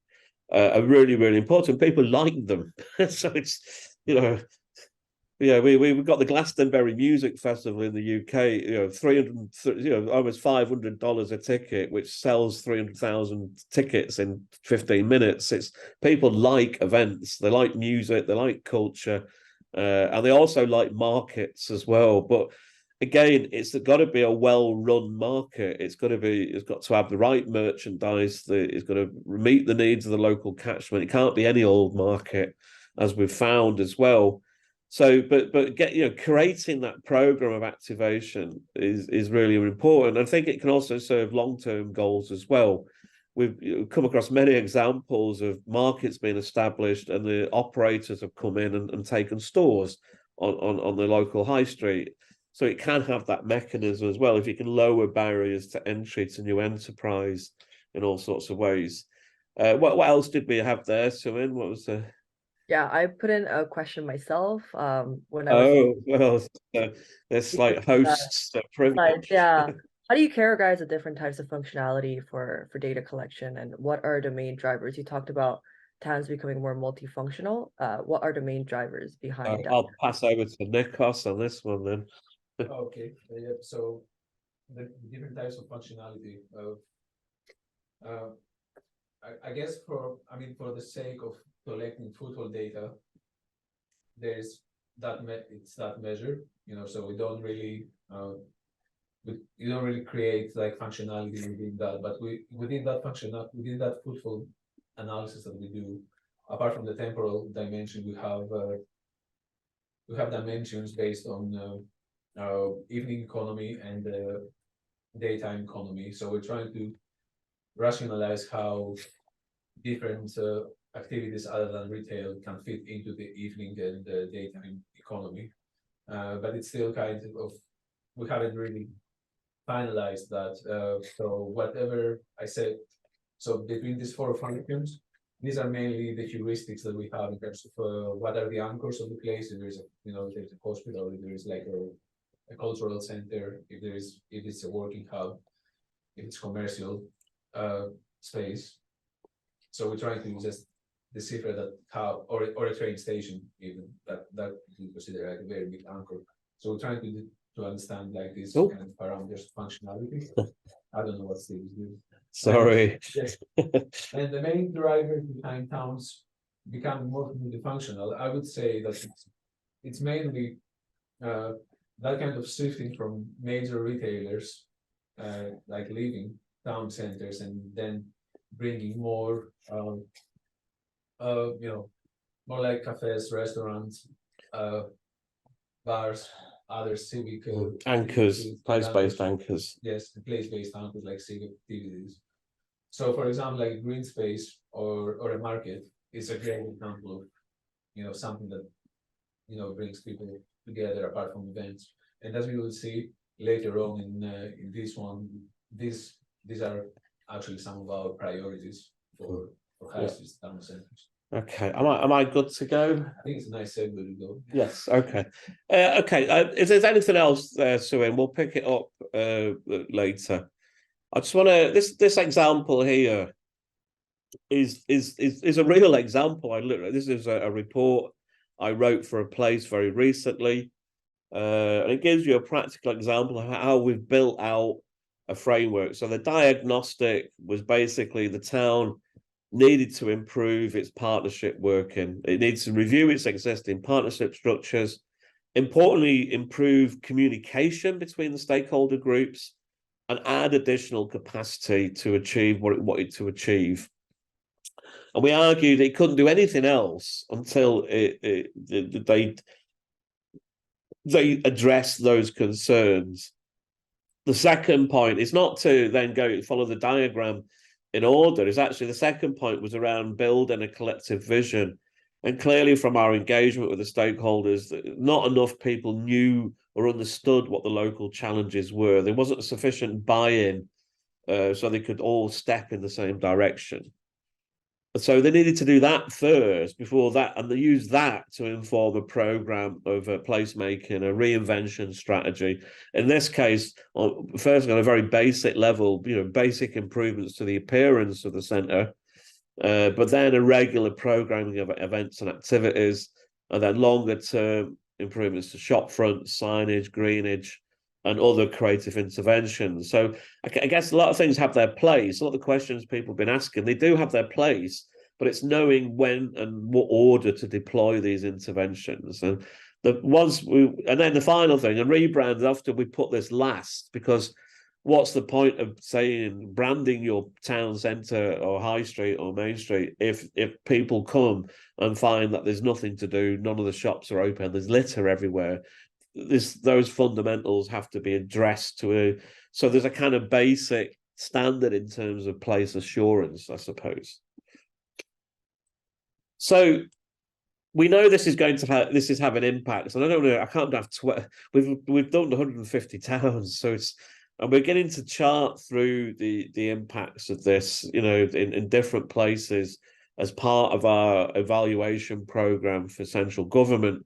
are really, really important. People like them. So it's, yeah, we've got the Glastonbury Music Festival in the UK, 300, almost $500 a ticket, which sells 300,000 tickets in 15 minutes. It's people like events, they like music, they like culture, and they also like markets as well. But again, it's got to be a well-run market. It's got to have the right merchandise. It's got to meet the needs of the local catchment. It can't be any old market, as we've found as well. So, but creating that program of activation is really important. I think it can also serve long-term goals as well. We've come across many examples of markets being established, and the operators have come in and taken stores on the local high street. So it can have that mechanism as well, if you can lower barriers to entry to new enterprise in all sorts of ways. What else did we have there, Suin? What was the... Yeah, I put in a question myself when I was. well, there's like hosts privilege. Yeah. How do you categorize the different types of functionality for data collection, and what are the main drivers? You talked about towns becoming more multifunctional. What are the main drivers behind that? I'll pass over to Nikos on this one then. Okay, yeah, so the different types of functionality. I guess for the sake of collecting footfall data, there's it's that measure, so we don't really you don't really create like functionality within that, but within that footfall analysis that we do, apart from the temporal dimension, we have dimensions based on evening economy and daytime economy. So we're trying to rationalize how different activities other than retail can fit into the evening and daytime economy. But it's still kind of, we haven't really finalized that. So whatever I said, so between these four functions, these are mainly the heuristics that we have in terms of what are the anchors of the place. If there's there's a hospital, if there is like a cultural center, if it's a working hub, if it's commercial space. So we're trying to just decipher that how, or a train station, even that we consider like a very big anchor. So we're trying to understand like this kind of parameters functionality. I don't know what Steve is doing. Sorry. Yes. And the main driver behind towns becoming more multifunctional, I would say that it's mainly that kind of shifting from major retailers like leaving town centers and then bringing more more like cafes, restaurants, bars, other civic anchors, place-based anchors. Yes, place-based anchors like civic activities. So, for example, like a green space or a market is a great example of something that brings people together apart from events. And as we will see later on in this one, these are actually some of our priorities for high street town centers. Okay, am I good to go? I think it's a nice segue to go. Yes. Okay. If there's anything else there, Suin, we'll pick it up later. I just want to this example here is a real example. This is a report I wrote for a place very recently, and it gives you a practical example of how we've built out a framework. So the diagnostic was basically the town needed to improve its partnership working. It needs to review its existing partnership structures, importantly, improve communication between the stakeholder groups, and add additional capacity to achieve what it wanted to achieve. And we argued it couldn't do anything else until they address those concerns. The second point is not to then go follow the diagram in order. Is actually the second point was around building a collective vision. And clearly from our engagement with the stakeholders, not enough people knew or understood what the local challenges were. There wasn't sufficient buy-in so they could all step in the same direction. So they needed to do that first before that, and they used that to inform a program of placemaking, a reinvention strategy. In this case, first on a very basic level, basic improvements to the appearance of the centre, but then a regular programming of events and activities, and then longer term improvements to shop fronts, signage, greenage, and other creative interventions. So I guess a lot of things have their place. A lot of the questions people have been asking, they do have their place, but it's knowing when and what order to deploy these interventions. And then the final thing, and rebrand, often we put this last, because what's the point of saying branding your town centre or high street or main street if people come and find that there's nothing to do, none of the shops are open, there's litter everywhere? Those fundamentals have to be addressed so there's a kind of basic standard in terms of place assurance, I suppose. So we know this is having impacts, and I don't know. I can't have we've done 150 towns, so and we're getting to chart through the impacts of this, in different places as part of our evaluation program for central government.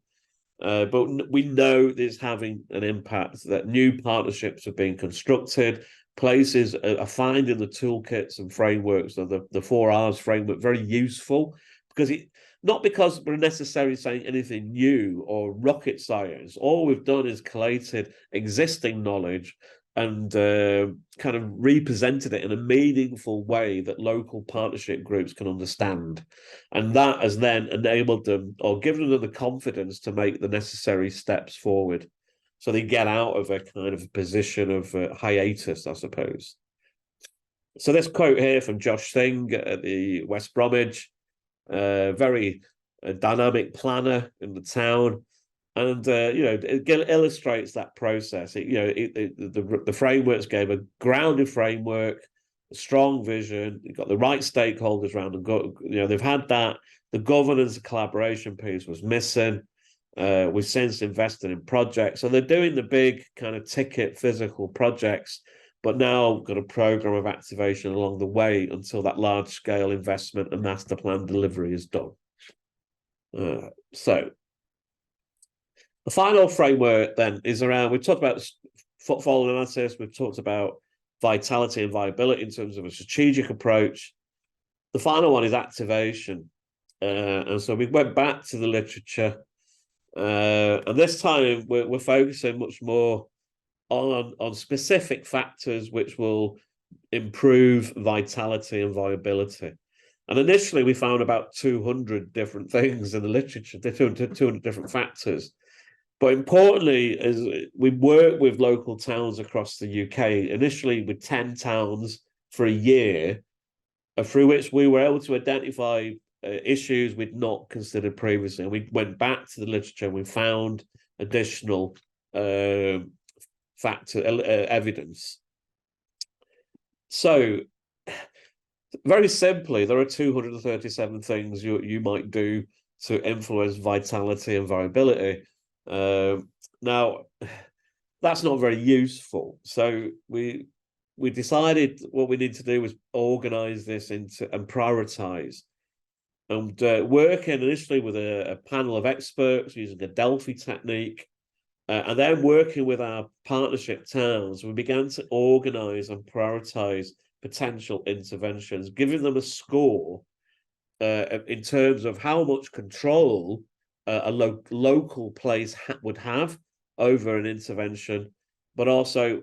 But we know it's having an impact, that new partnerships are being constructed, places are finding the toolkits and frameworks of the 4Rs framework very useful, not because we're necessarily saying anything new or rocket science. All we've done is collated existing knowledge and kind of represented it in a meaningful way that local partnership groups can understand. And that has then enabled them, or given them the confidence to make the necessary steps forward. So they get out of a kind of position of hiatus, I suppose. So this quote here from Josh Singh at the West Bromwich, very dynamic planner in the town. And it illustrates that process. The frameworks gave a grounded framework, a strong vision. You've got the right stakeholders around, and they've had that. The governance and collaboration piece was missing. We've since invested in projects, so they're doing the big kind of ticket physical projects, but now got a program of activation along the way until that large scale investment and master plan delivery is done. So. The final framework then is around, we've talked about footfall analysis, we've talked about vitality and viability in terms of a strategic approach. The final one is activation. And so we went back to the literature. And this time we're focusing much more on specific factors which will improve vitality and viability. And initially we found about 200 different things in the literature, 200 different factors. But importantly, is we work with local towns across the UK, initially with 10 towns for a year, through which we were able to identify issues we'd not considered previously. And we went back to the literature and we found additional evidence. So very simply, there are 237 things you might do to influence vitality and viability. Now, that's not very useful. So we decided what we need to do was organize this into and prioritize. And working initially with a panel of experts using a Delphi technique, and then working with our partnership towns, we began to organize and prioritize potential interventions, giving them a score in terms of how much control a local place would have over an intervention, but also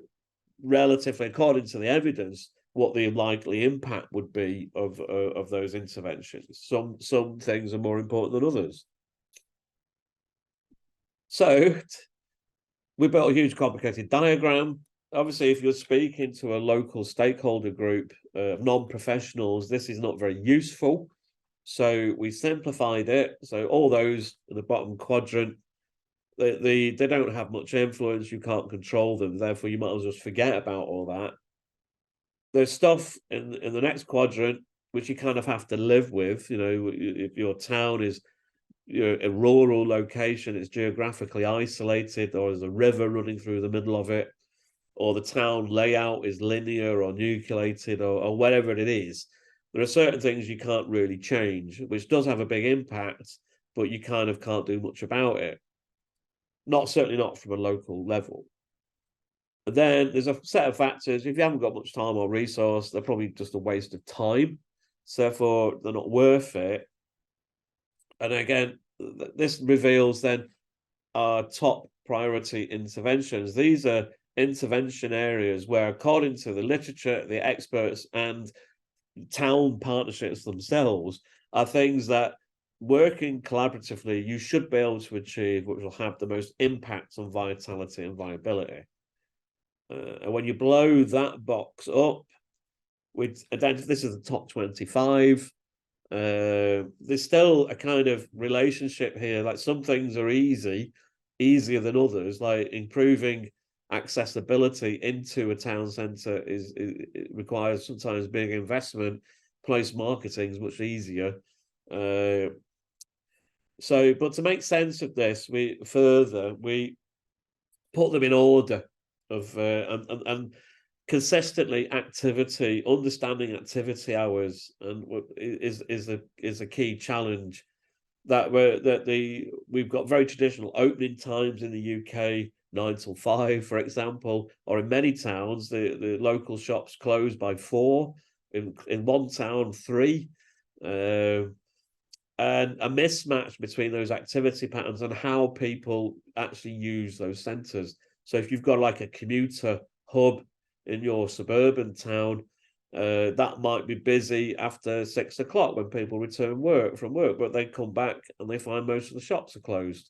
relatively, according to the evidence, what the likely impact would be of those interventions. Some things are more important than others. So we built a huge complicated diagram. Obviously, if you're speaking to a local stakeholder group of non-professionals, this is not very useful. So we simplified it. So all those in the bottom quadrant, they don't have much influence. You can't control them. Therefore, you might as well just forget about all that. There's stuff in the next quadrant which you kind of have to live with. If your town is a rural location, it's geographically isolated, or there's a river running through the middle of it, or the town layout is linear or nucleated, or whatever it is. there are certain things you can't really change, which does have a big impact, but you kind of can't do much about it. Certainly not from a local level. And then there's a set of factors. If you haven't got much time or resource, they're probably just a waste of time. So therefore, they're not worth it. And again, this reveals then our top priority interventions. These are intervention areas where, according to the literature, the experts, and town partnerships themselves, are things that, working collaboratively, you should be able to achieve, which will have the most impact on vitality and viability. And when you blow that box up, this is the top 25. There's still a kind of relationship here. Like, some things are easier than others. Like, improving accessibility into a town centre it requires sometimes big investment. Place marketing is much easier. But to make sense of this, we put them in order of and consistently understanding activity hours, and is a key challenge. We've got very traditional opening times in the UK, 9 till 5, for example, or in many towns the local shops close by 4. In one town, 3. And a mismatch between those activity patterns and how people actually use those centres. So if you've got like a commuter hub in your suburban town, that might be busy after 6 o'clock when people return from work, but they come back and they find most of the shops are closed.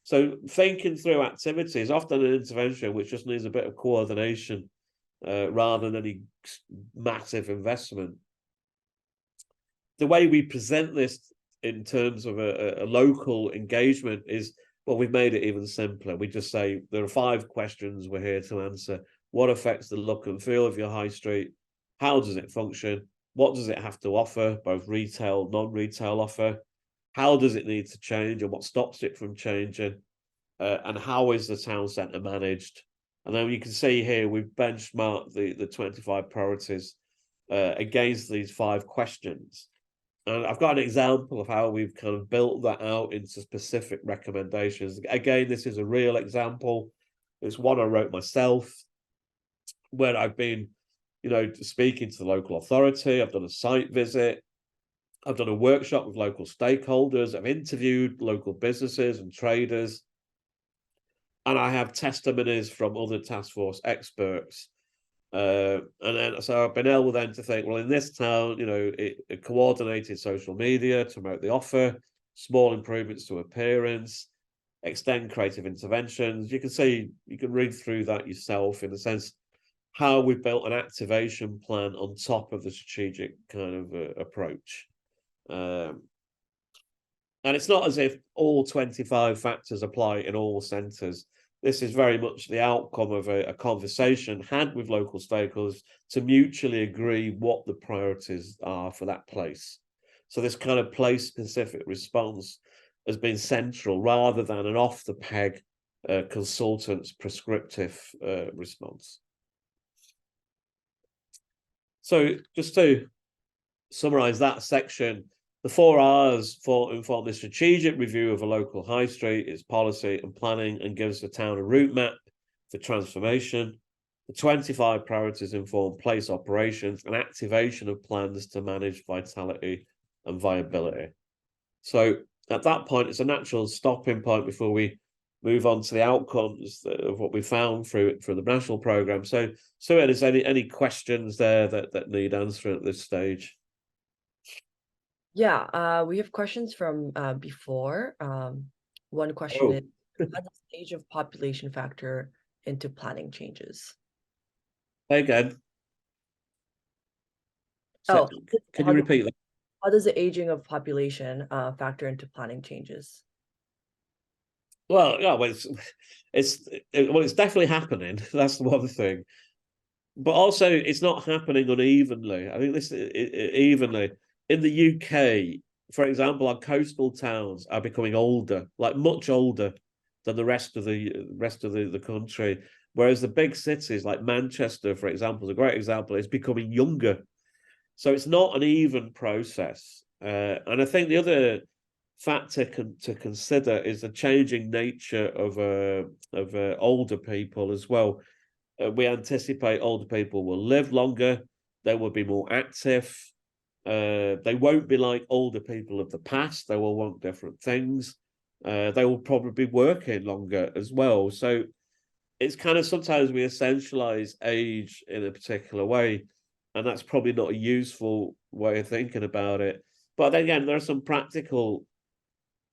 So thinking through activities is often an intervention which just needs a bit of coordination rather than any massive investment. The way we present this in terms of a local engagement is, well, we've made it even simpler. We just say there are 5 questions we're here to answer. What affects the look and feel of your high street? How does it function? What does it have to offer, both retail, non-retail offer? How does it need to change, and what stops it from changing? And how is the town centre managed? And then you can see here we've benchmarked the 25 priorities against these 5 questions. And I've got an example of how we've kind of built that out into specific recommendations. Again, this is a real example. It's one I wrote myself, where I've been, speaking to the local authority. I've done a site visit. I've done a workshop with local stakeholders. I've interviewed local businesses and traders. And I have testimonies from other task force experts. And then, so I've been able then to think, well, in this town, it coordinated social media to promote the offer, small improvements to appearance, extend creative interventions. You can read through that yourself, in the sense how we've built an activation plan on top of the strategic kind of approach. And it's not as if all 25 factors apply in all centres. This is very much the outcome of a conversation had with local stakeholders to mutually agree what the priorities are for that place. So this kind of place-specific response has been central, rather than an off-the-peg consultant's prescriptive response. So just to summarise that section, the 4 R's inform the strategic review of a local high street, its policy and planning, and gives the town a route map for transformation. The 25 priorities inform place operations and activation of plans to manage vitality and viability. So at that point, it's a natural stopping point before we move on to the outcomes of what we found through the national programme. So is any questions there that need answering at this stage? Yeah, we have questions from before. One question is, how does the age of population factor into planning changes? Again. So, can you repeat that? How does the aging of population factor into planning changes? Well, yeah, it's definitely happening. That's the one thing. But also, it's not happening unevenly. I think this evenly. In the UK, for example, our coastal towns are becoming older, like much older than the rest of the country. Whereas the big cities like Manchester, for example, is a great example, is becoming younger. So it's not an even process. And I think the other factor to consider is the changing nature of older people as well. We anticipate older people will live longer, they will be more active. They won't be like older people of the past. They will want different things. They will probably be working longer as well. So it's kind of sometimes we essentialize age in a particular way, and that's probably not a useful way of thinking about it. But then again, there are some practical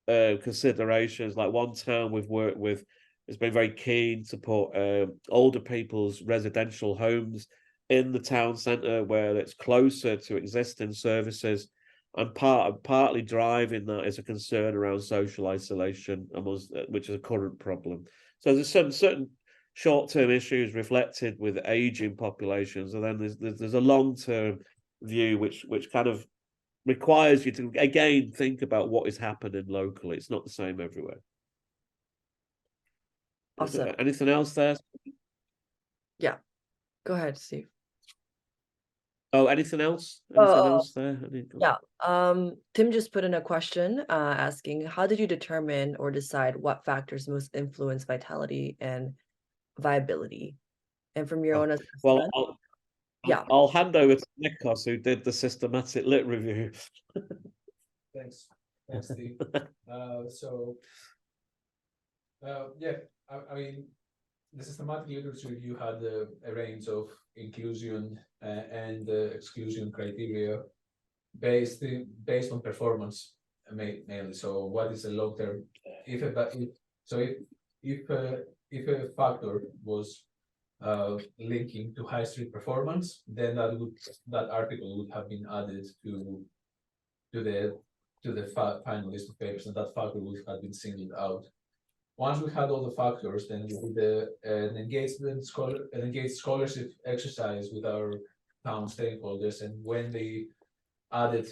considerations. Like one town we've worked with has been very keen to put older people's residential homes in the town centre where it's closer to existing services, and partly driving that is a concern around social isolation, which is a current problem. So there's some certain short-term issues reflected with aging populations, and then there's a long-term view which kind of requires you to again think about what is happening locally. It's not the same everywhere. Awesome. Anything else there? Yeah, go ahead, Steve. Oh, anything else? Anything else there? Yeah. Tim just put in a question asking, how did you determine or decide what factors most influence vitality and viability? And from your own assessment, well, I'll hand over to Nikos, who did the systematic lit review. Thanks, Steve. Yeah, I mean, the systematic literature review had a range of inclusion and exclusion criteria based on performance mainly. So what is a long term? If a factor was linking to high street performance, then that article would have been added to the final list of papers, and that factor would have been singled out. Once we had all the factors, then we did an engaged scholarship exercise with our town stakeholders, and when they added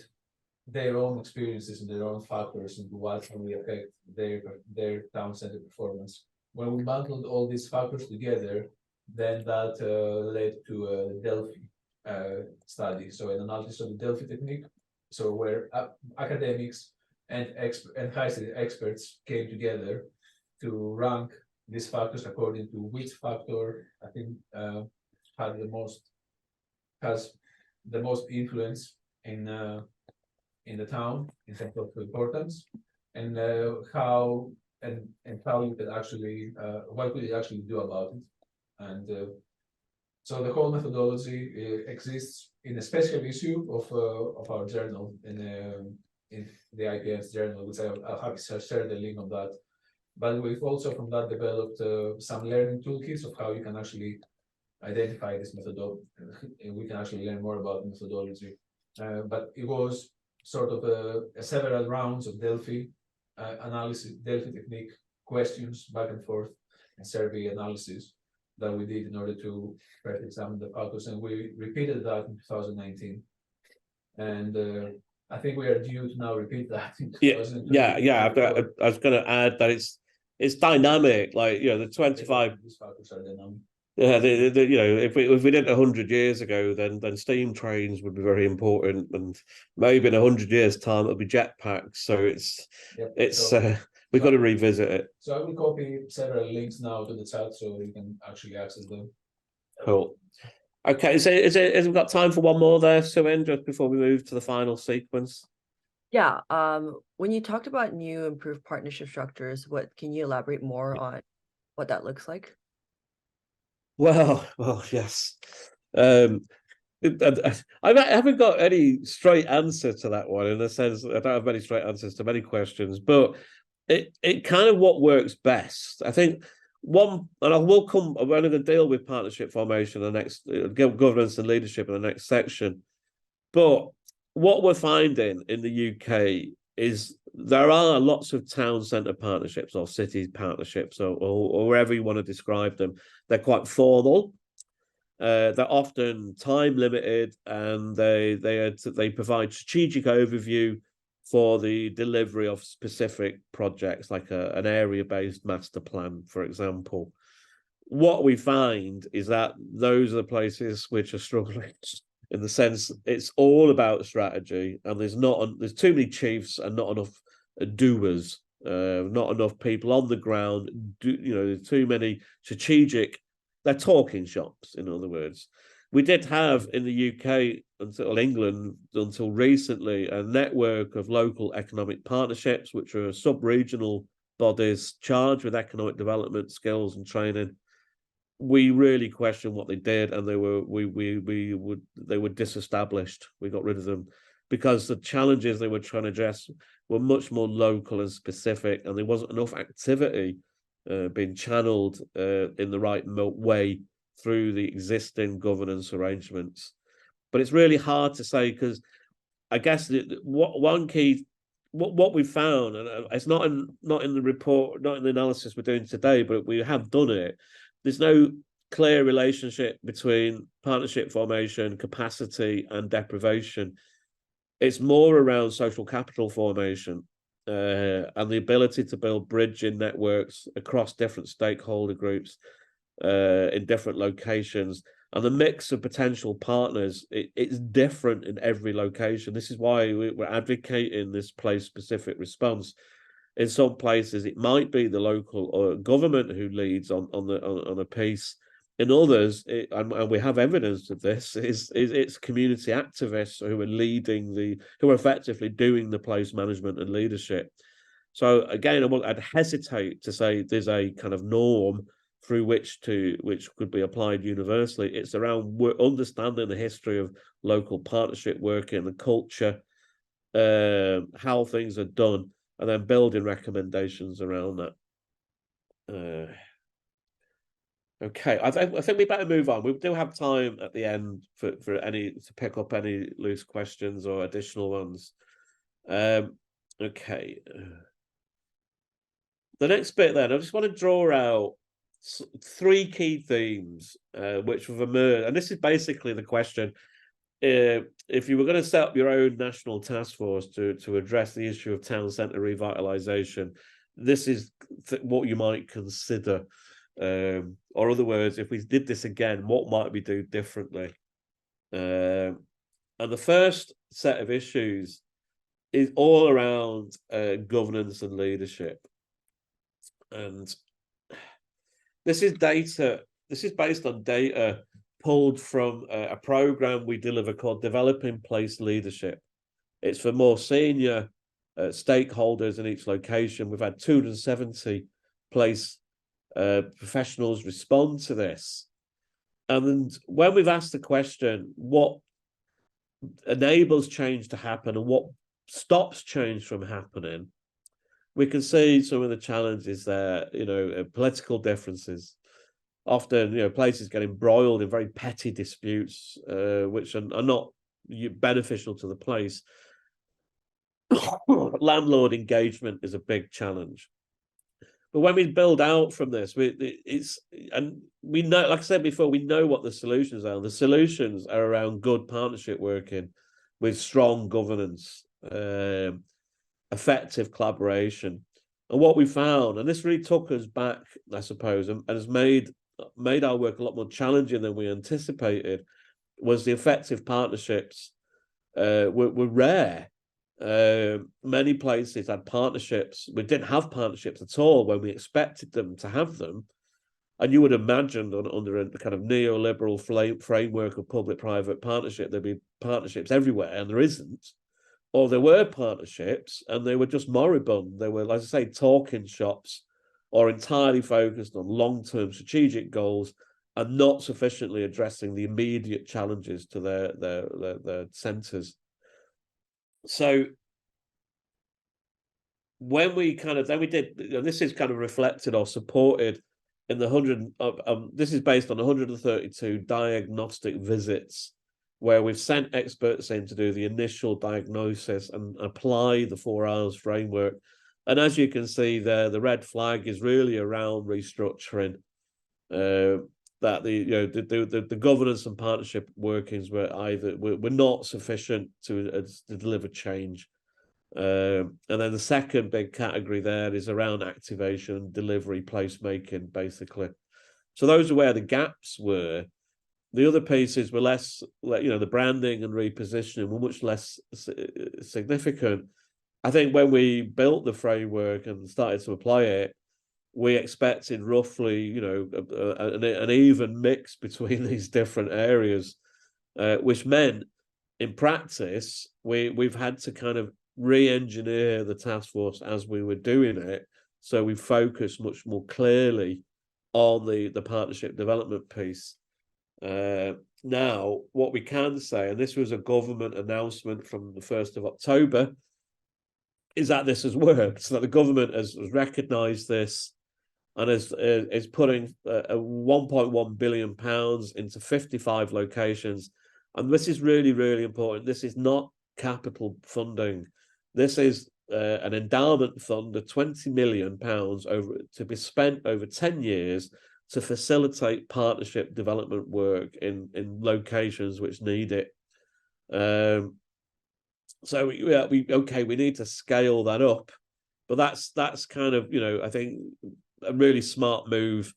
their own experiences and their own factors into what can affect their town center performance. When we bundled all these factors together, then that led to a Delphi study, so an analysis of the Delphi technique, so where academics and high street experts came together to rank these factors according to which factor I think has the most influence in the town in terms of importance, and how you could actually what could you actually do about it. And so the whole methodology exists in a special issue of our journal in the IPM's journal, which I'll have to share the link on that. But we've also from that developed some learning toolkits of how you can actually identify this methodology, and we can actually learn more about the methodology. But it was sort of several rounds of Delphi analysis, Delphi technique questions back and forth, and survey analysis that we did in order to first examine the factors, and we repeated that in 2019. And I think we are due to now repeat that in 2020. Yeah. I was going to add that it's dynamic. Like, you know, the 25. These factors are dynamic. Yeah, you know, if we did it 100 years ago, then steam trains would be very important, and maybe in 100 years' time it'll be jetpacks. So we've got to revisit it. So I will copy several links now to the chat so you can actually access them. Cool. Okay, has we got time for one more there, Suin, just before we move to the final sequence? Yeah. When you talked about new improved partnership structures, can you elaborate more on what that looks like? Well, yes. I haven't got any straight answer to that one, in the sense I don't have many straight answers to many questions, but it kind of what works best. I think one, and I'm going to deal with partnership formation in the next, governance and leadership in the next section. But what we're finding in the UK is there are lots of town centre partnerships or city partnerships or wherever you want to describe them. They're quite formal. They're often time limited, and they provide strategic overview for the delivery of specific projects, like an area-based master plan, for example. What we find is that those are the places which are struggling in the sense it's all about strategy, and there's too many chiefs and not enough doers, not enough people on the ground. There's too many strategic. They're talking shops, in other words. We did have in the UK until England until recently a network of local economic partnerships, which are sub-regional bodies charged with economic development, skills, and training. We really questioned what they did, and they were disestablished. We got rid of them because the challenges they were trying to address were much more local and specific, and there wasn't enough activity being channeled in the right way through the existing governance arrangements. But it's really hard to say, because I guess one key, what we found, and it's not in the report, not in the analysis we're doing today, but we have done it. There's no clear relationship between partnership formation, capacity, and deprivation. It's more around social capital formation and the ability to build bridging networks across different stakeholder groups in different locations. And the mix of potential partners, it's different in every location. This is why we're advocating this place-specific response. In some places, it might be the local government who leads on a piece. In others, and we have evidence of this, it's community activists who are who are effectively doing the place management and leadership. So again, I'd hesitate to say there's a kind of norm through which could be applied universally. It's around understanding the history of local partnership working, the culture, how things are done, and then building recommendations around that. Okay, I think we better move on. We do have time at the end for to pick up any loose questions or additional ones. Okay. The next bit then, I just want to draw out 3 key themes which have emerged, and this is basically the question: if you were going to set up your own national task force to address the issue of town centre revitalisation, this is what you might consider. Or other words, if we did this again, what might we do differently? And the first set of issues is all around governance and leadership. And this is data. This is based on data pulled from a program we deliver called Developing Place Leadership. It's for more senior stakeholders in each location. We've had 270 place professionals respond to this. And when we've asked the question, what enables change to happen and what stops change from happening, we can see some of the challenges there, political differences. Often, places get embroiled in very petty disputes, which are not beneficial to the place. Landlord engagement is a big challenge. But when we build out from this, we know, like I said before, we know what the solutions are. The solutions are around good partnership working with strong governance, effective collaboration. And what we found, and this really took us back, I suppose, and has made our work a lot more challenging than we anticipated, was the effective partnerships were rare. Many places had partnerships. We didn't have partnerships at all when we expected them to have them. And you would imagine under a kind of neoliberal framework of public-private partnership, there'd be partnerships everywhere, and there isn't. Or there were partnerships, and they were just moribund. They were, like I say, talking shops, or entirely focused on long-term strategic goals and not sufficiently addressing the immediate challenges to their centres. So when we this is kind of reflected or supported in the this is based on 132 diagnostic visits where we've sent experts in to do the initial diagnosis and apply the 4 R's framework. And as you can see there, the red flag is really around restructuring. That the governance and partnership workings were not sufficient to deliver change. And then the second big category there is around activation, delivery, placemaking, basically. So those are where the gaps were. The other pieces were less, the branding and repositioning were much less significant. I think when we built the framework and started to apply it, we expected roughly, an even mix between these different areas, which meant in practice, we've had to kind of re-engineer the task force as we were doing it. So we focus much more clearly on the partnership development piece. Now, what we can say, and this was a government announcement from the 1st of October, is that this has worked. So that the government has recognised this and is putting a £1.1 billion into 55 locations. And this is really, really important. This is not capital funding. This is an endowment fund of £20 million to be spent over 10 years to facilitate partnership development work in locations which need it. So we need to scale that up, but that's kind of, I think a really smart move.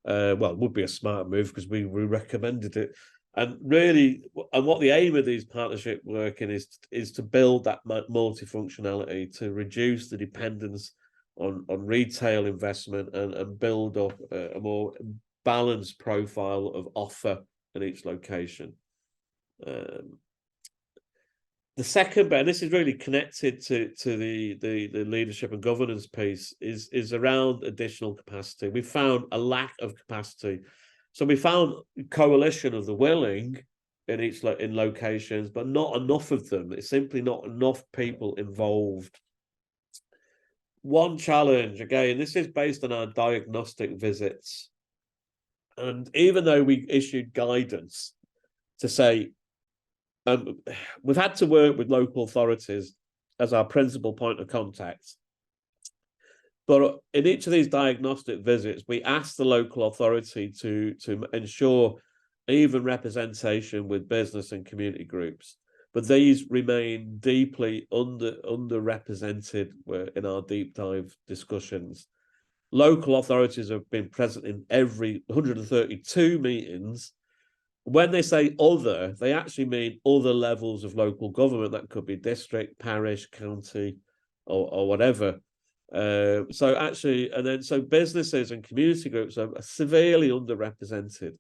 Well, it would be a smart move because we recommended it. And really, and what the aim of these partnership working is to build that multifunctionality, to reduce the dependence on retail investment and build up a more balanced profile of offer in each location. The second bit, and this is really connected to the leadership and governance piece, is around additional capacity. We found a lack of capacity. So we found coalition of the willing in locations, but not enough of them. It's simply not enough people involved. One challenge, again, this is based on our diagnostic visits. And even though we issued guidance to say, we've had to work with local authorities as our principal point of contact. But in each of these diagnostic visits, we asked the local authority to ensure even representation with business and community groups. But these remain deeply underrepresented in our deep dive discussions. Local authorities have been present in every 132 meetings. When they say other, they actually mean other levels of local government. That could be district, parish, county, or whatever. So businesses and community groups are severely underrepresented.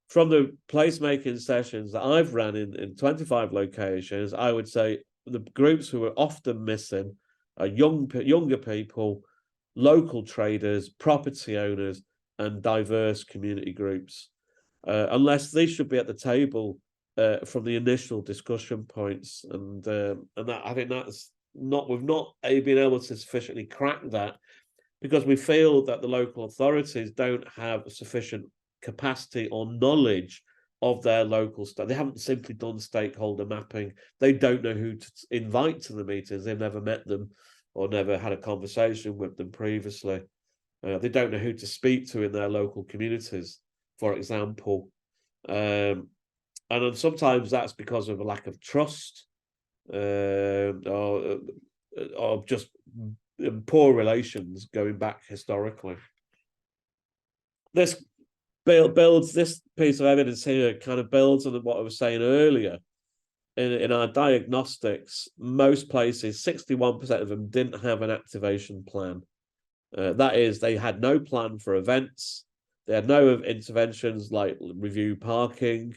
From the placemaking sessions that I've ran in 25 locations, I would say the groups who are often missing are younger people, local traders, property owners, and diverse community groups. Unless they should be at the table from the initial discussion points, and that, I think that's not, we've not been able to sufficiently crack that, because we feel that the local authorities don't have sufficient capacity or knowledge of their local stuff. They haven't simply done stakeholder mapping. They don't know who to invite to the meetings. They've never met them or never had a conversation with them previously. They don't know who to speak to in their local communities, for example. And sometimes that's because of a lack of trust, or just poor relations going back historically. This piece of evidence here kind of builds on what I was saying earlier. In our diagnostics, most places, 61% of them didn't have an activation plan. That is, they had no plan for events. They had no interventions like review parking.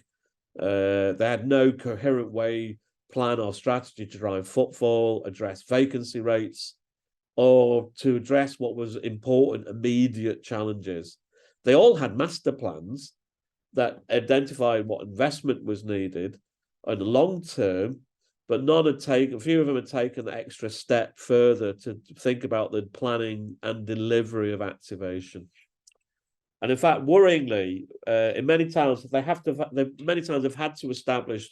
They had no coherent plan or strategy to drive footfall, address vacancy rates, or to address what was important immediate challenges. They all had master plans that identified what investment was needed in the long term, but a few of them had taken the extra step further to think about the planning and delivery of activation. And in fact, worryingly, in many towns, they've had to establish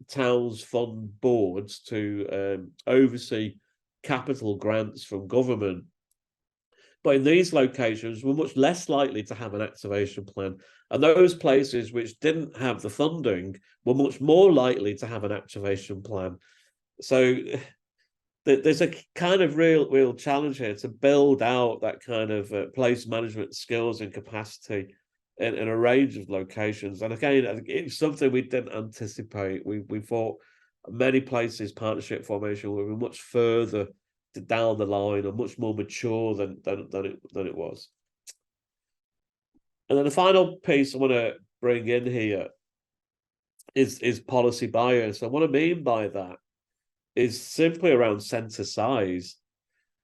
towns fund boards to oversee capital grants from government. But in these locations, we're much less likely to have an activation plan. And those places which didn't have the funding were much more likely to have an activation plan. So there's a kind of real challenge here to build out that kind of place management skills and capacity in a range of locations. And again, I think it's something we didn't anticipate. We thought many places partnership formation will be much further down the line and much more mature than it was. And then the final piece I want to bring in here is policy bias. And what I mean by that is simply around centre size.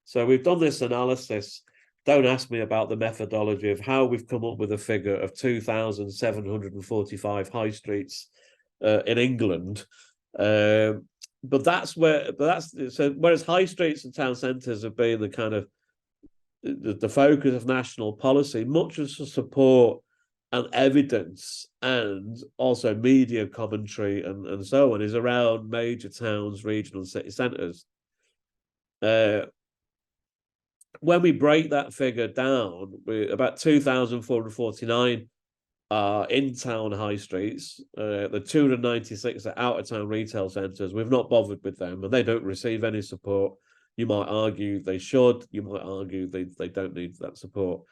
So we've done this analysis. Don't ask me about the methodology of how we've come up with a figure of 2,745 high streets in England. So whereas high streets and town centres have been the kind of the focus of national policy, much of the support and evidence and also media commentary and so on is around major towns, regional city centres. When we break that figure down, about 2,449 are in-town high streets. The 296 are out-of-town retail centres. We've not bothered with them, and they don't receive any support. You might argue they should. You might argue they don't need that support.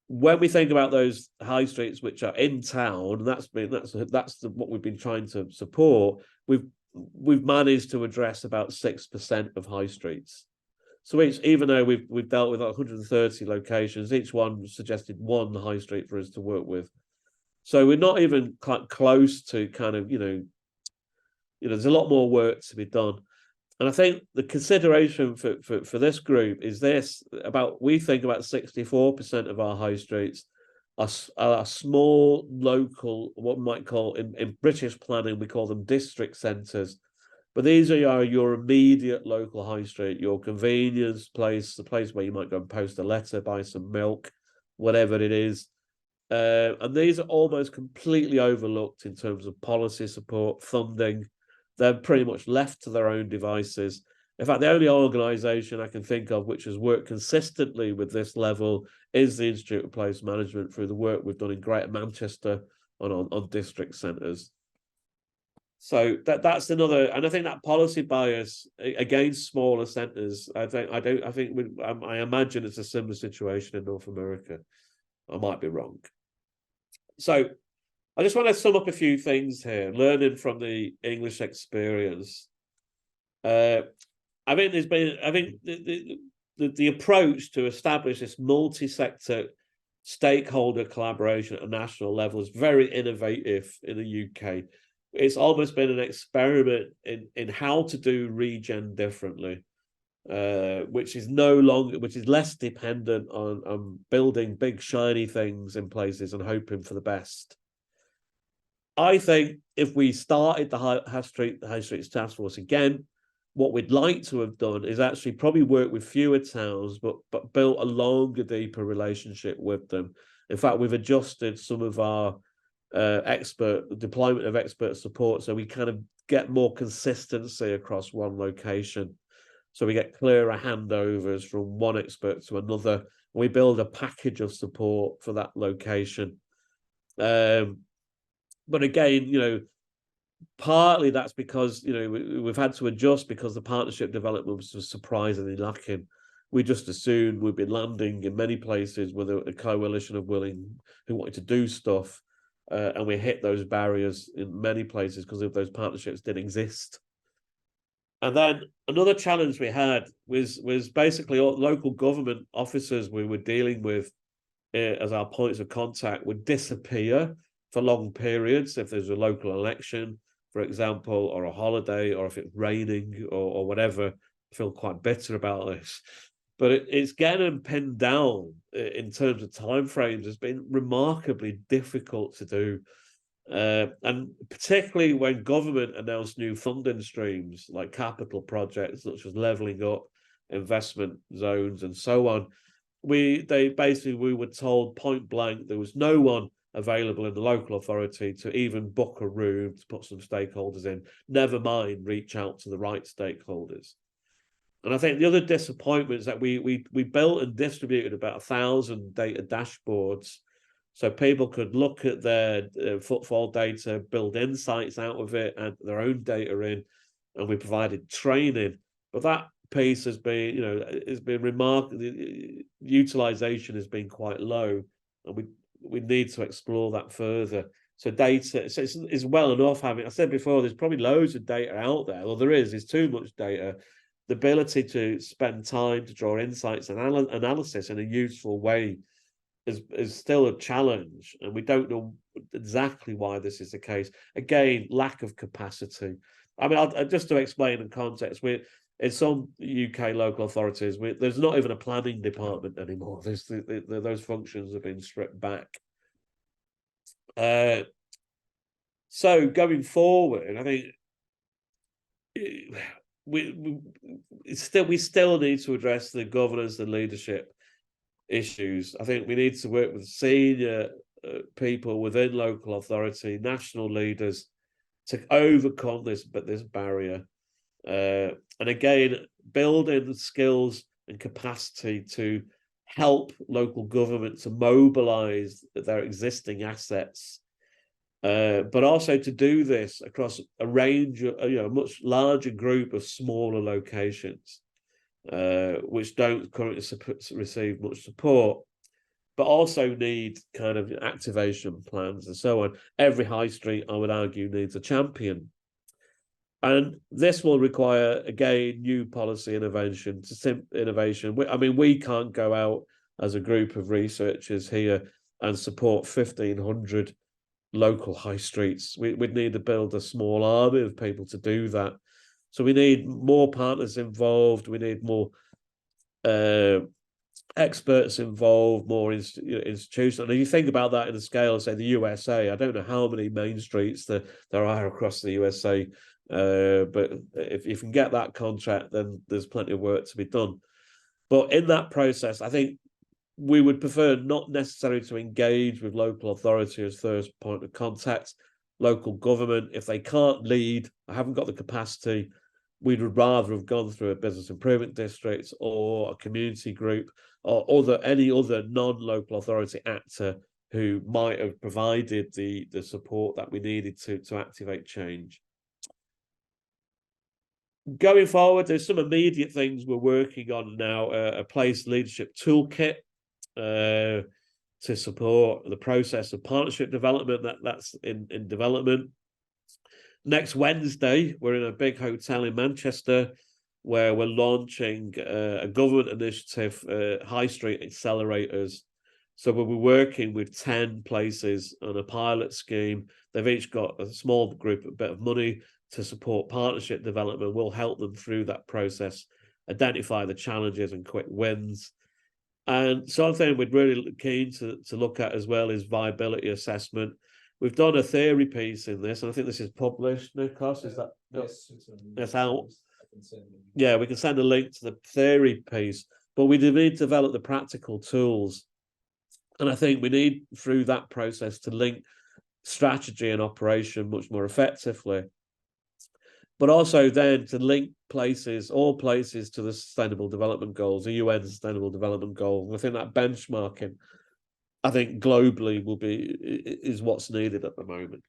When we think about those high streets which are in town, that's what we've been trying to support. We've managed to address about 6% of high streets. So even though we've dealt with 130 locations, each one suggested one high street for us to work with. So we're not even quite close to kind of, there's a lot more work to be done. And I think the consideration for this group is this: we think about 64% of our high streets are small, local, what we might call in British planning, we call them district centres. But these are your immediate local high street, your convenience place, the place where you might go and post a letter, buy some milk, whatever it is. And these are almost completely overlooked in terms of policy support, funding. They're pretty much left to their own devices. In fact, the only organisation I can think of which has worked consistently with this level is the Institute of Place Management through the work we've done in Greater Manchester on district centres. So that's another, and I think that policy bias against smaller centres. I imagine it's a similar situation in North America. I might be wrong. So I just want to sum up a few things here, learning from the English experience. I think the approach to establish this multi-sector stakeholder collaboration at a national level is very innovative in the UK. It's almost been an experiment in how to do regen differently, which is less dependent on building big shiny things in places and hoping for the best. I think if we started the High Streets Task Force again, what we'd like to have done is actually probably work with fewer towns, but built a longer, deeper relationship with them. In fact, we've adjusted some of our deployment of expert support, so we kind of get more consistency across one location. So we get clearer handovers from one expert to another. We build a package of support for that location. But again, partly that's because, we've had to adjust because the partnership development was surprisingly lacking. We just assumed we'd been landing in many places with a coalition of who wanted to do stuff. And we hit those barriers in many places because those partnerships didn't exist. And then another challenge we had was basically all local government officers we were dealing with as our points of contact would disappear for long periods if there's a local election, for example, or a holiday, or if it's raining or whatever. I feel quite bitter about this. But it's getting them pinned down in terms of timeframes has been remarkably difficult to do. And particularly when government announced new funding streams like capital projects such as levelling up, investment zones and so on, we were told point blank there was no one available in the local authority to even book a room to put some stakeholders in, never mind reach out to the right stakeholders. And I think the other disappointment is that we built and distributed about 1,000 data dashboards so people could look at their footfall data, build insights out of it, and their own data in, and we provided training. But that piece has been, remarkable. Utilization has been quite low, and we need to explore that further. So data, so it's well enough having, I said before, there's probably loads of data out there. Well, there's too much data. The ability to spend time to draw insights and analysis in a useful way is still a challenge, and we don't know exactly why this is the case. Again, lack of capacity. I mean, just to explain in context, in some UK local authorities, there's not even a planning department anymore. Those functions have been stripped back. So going forward, I think we still need to address the governance and leadership issues. I think we need to work with senior people within local authority, national leaders, to overcome this barrier. And again, building the skills and capacity to help local government to mobilise their existing assets, but also to do this across a range of, a much larger group of smaller locations, which don't currently receive much support, but also need kind of activation plans and so on. Every high street, I would argue, needs a champion. And this will require, again, new policy innovation. I mean, we can't go out as a group of researchers here and support 1,500 local high streets. We'd need to build a small army of people to do that. So we need more partners involved. We need more experts involved, more institutions. And if you think about that in the scale of, say, the USA, I don't know how many main streets there are across the USA, but if you can get that contract, then there's plenty of work to be done. But in that process, I think we would prefer not necessarily to engage with local authority as first point of contact. Local government, if they can't lead, I haven't got the capacity, we'd rather have gone through a business improvement district or a community group or any other non-local authority actor who might have provided the support that we needed to activate change. Going forward, there's some immediate things we're working on now, a place leadership toolkit to support the process of partnership development that's in development. Next Wednesday, we're in a big hotel in Manchester where we're launching a government initiative, High Street Accelerators. So we'll be working with 10 places on a pilot scheme. They've each got a small group, a bit of money to support partnership development. We'll help them through that process, identify the challenges and quick wins. And something we're really keen to look at as well is viability assessment. We've done a theory piece in this, and I think this is published, Nikos, is that? Yes, it's out. Yeah, we can send a link to the theory piece, but we need to develop the practical tools. And I think we need, through that process, to link strategy and operation much more effectively, but also then to link all places to the Sustainable Development Goals, the UN Sustainable Development Goals. I think that benchmarking, I think globally is what's needed at the moment.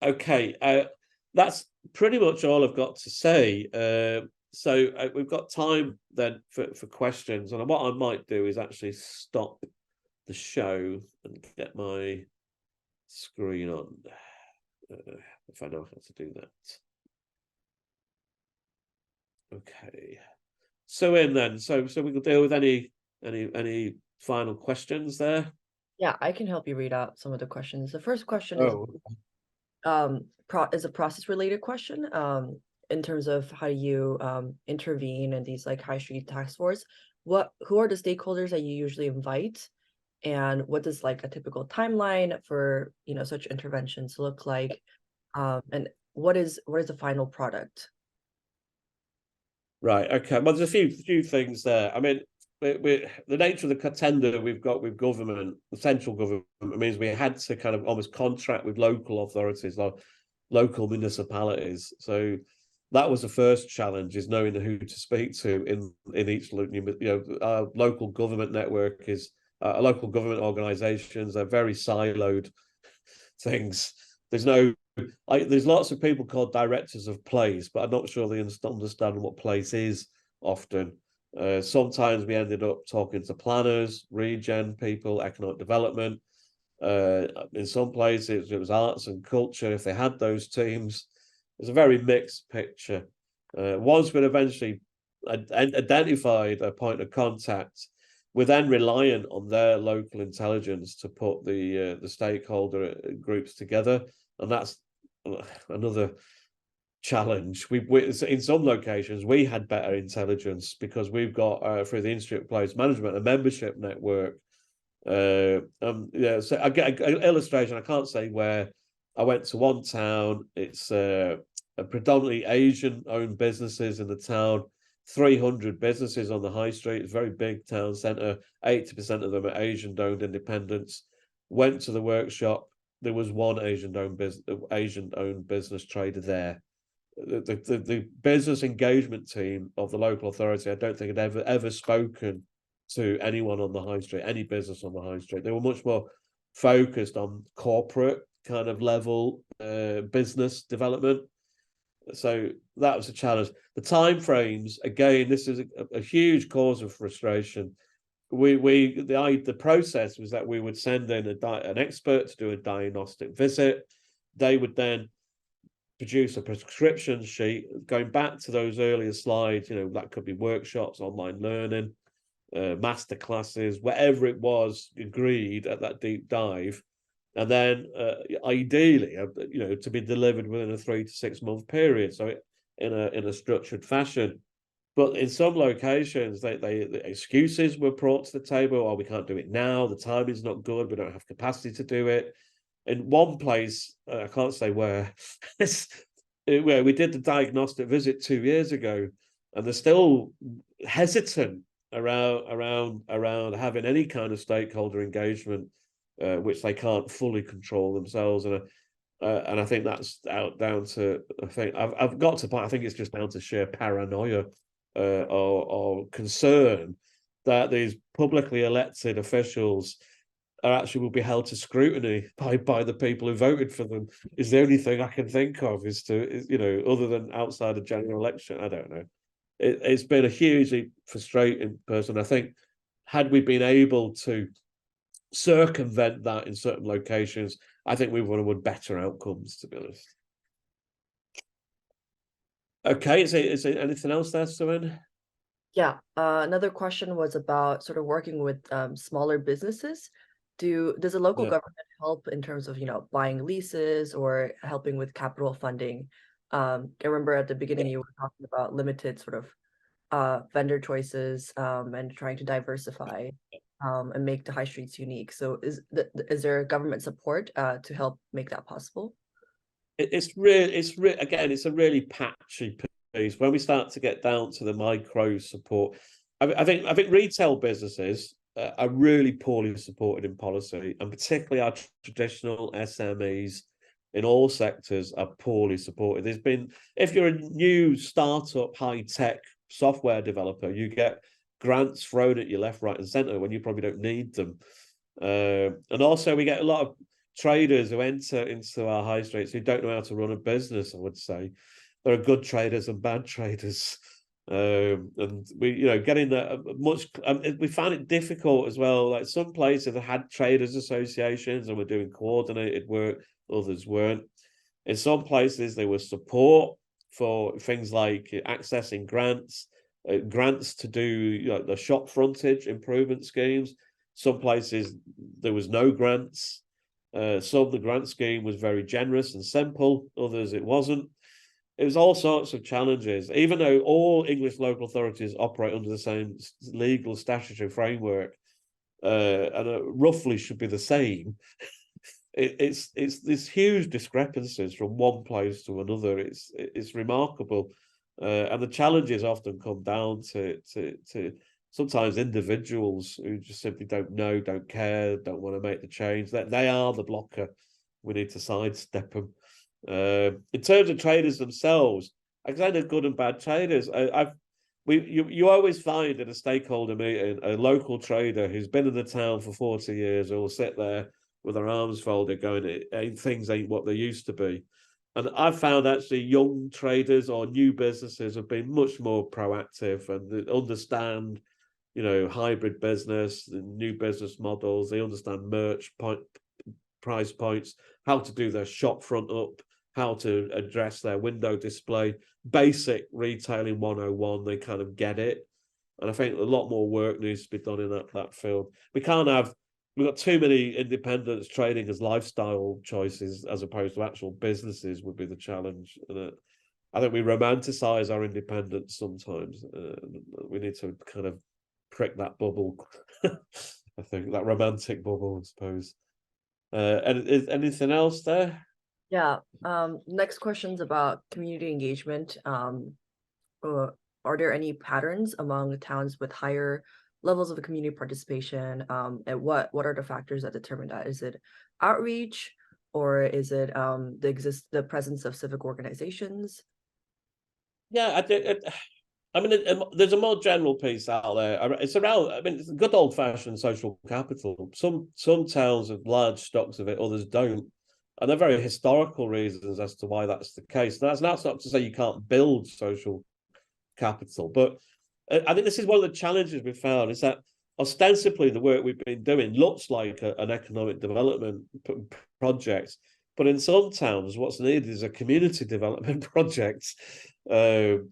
Okay, that's pretty much all I've got to say. So we've got time then for questions, and what I might do is actually stop the show and get my screen on, if I know how to do that. Okay, so we can deal with any final questions there. Yeah, I can help you read out some of the questions. The first question is a process related question, in terms of how you intervene in these like high street task force. Who are the stakeholders that you usually invite, and what does like a typical timeline for such interventions look like, and what is the final product? Right. Okay. Well, there's a few things there. I mean, the nature of the contender we've got with government, the central government, means we had to kind of almost contract with local authorities, like local municipalities. So that was the first challenge, is knowing who to speak to in each. Our local government network is local government organisations. They're very siloed things. There's lots of people called directors of place, but I'm not sure they understand what place is often. Sometimes we ended up talking to planners, regen people, economic development. In some places, it was arts and culture. If they had those teams, it's a very mixed picture. Once we'd eventually identified a point of contact, we're then reliant on their local intelligence to put the stakeholder groups together, and that's another challenge. We in some locations we had better intelligence because we've got through the Institute of Place Management a membership network. Yeah, so I get an illustration. I can't say where. I went to one town. It's a predominantly Asian-owned businesses in the town. 300 businesses on the high street. It's a very big town centre. 80% of them are Asian-owned independents. Went to the workshop. There was one Asian-owned business trader there. The business engagement team of the local authority, I don't think had ever spoken to anyone on the high street, any business on the high street. They were much more focused on corporate kind of level business development. So that was a challenge. The timeframes, again, this is a huge cause of frustration. The process was that we would send in an expert to do a diagnostic visit. They would then produce a prescription sheet. Going back to those earlier slides, that could be workshops, online learning, master classes, whatever it was agreed at that deep dive, and then ideally, to be delivered within a 3 to 6 month period. So in a structured fashion. But in some locations, the excuses were brought to the table. Oh, we can't do it now. The time is not good. We don't have capacity to do it. In one place, I can't say where, where we did the diagnostic visit 2 years ago, and they're still hesitant around having any kind of stakeholder engagement, which they can't fully control themselves. And I think that's down to, I've got to point, I think it's just down to sheer paranoia or concern that these publicly elected officials actually will be held to scrutiny by the people who voted for them. Is the only thing I can think of is to, other than outside a general election. I don't know. It's been a hugely frustrating person. I think had we been able to circumvent that in certain locations, I think we would have had better outcomes, to be honest. Okay, is there anything else there, Suin? Yeah, another question was about sort of working with smaller businesses. Does the local government help in terms of, buying leases or helping with capital funding? I remember at the beginning you were talking about limited sort of vendor choices and trying to diversify and make the high streets unique. So is there government support to help make that possible? It's a really patchy piece. When we start to get down to the micro support, I think retail businesses are really poorly supported in policy, and particularly our traditional SMEs in all sectors are poorly supported. If you're a new startup high-tech software developer, you get grants thrown at you left, right, and centre when you probably don't need them. And also we get a lot of traders who enter into our high streets who don't know how to run a business. I would say there are good traders and bad traders. And we, getting that we find it difficult as well. Like some places have had traders associations and were doing coordinated work, others weren't. In some places there was support for things like accessing grants to do the shop frontage improvement schemes. Some places there was no grants. Some the grant scheme was very generous and simple, others it wasn't. It was all sorts of challenges, even though all English local authorities operate under the same legal statutory framework and roughly should be the same. It's these huge discrepancies from one place to another. It's remarkable, and the challenges often come down to sometimes individuals who just simply don't know, don't care, don't want to make the change. That they are the blocker. We need to sidestep them. In terms of traders themselves, I say they're good and bad traders. You always find in a stakeholder meeting a local trader who's been in the town for 40 years who will sit there with their arms folded, going, "Things ain't what they used to be." And I've found actually young traders or new businesses have been much more proactive and they understand, hybrid business, the new business models. They understand price points, how to do their shop front up, how to address their window display, basic retailing 101. They kind of get it. And I think a lot more work needs to be done in that field. We've got too many independents trading as lifestyle choices as opposed to actual businesses would be the challenge. And I think we romanticize our independence sometimes. We need to kind of prick that bubble. I think that romantic bubble, I suppose. And is anything else there? Yeah. Next question's about community engagement. Are there any patterns among the towns with higher levels of community participation? And what are the factors that determine that? Is it outreach, or is it the presence of civic organizations? Yeah, there's a more general piece out there. It's around. It's good old fashioned social capital. Some towns have large stocks of it, others don't, and they're very historical reasons as to why that's the case. That's not to say you can't build social capital, but I think this is one of the challenges we've found is that ostensibly the work we've been doing looks like an economic development project, but in some towns what's needed is a community development project. And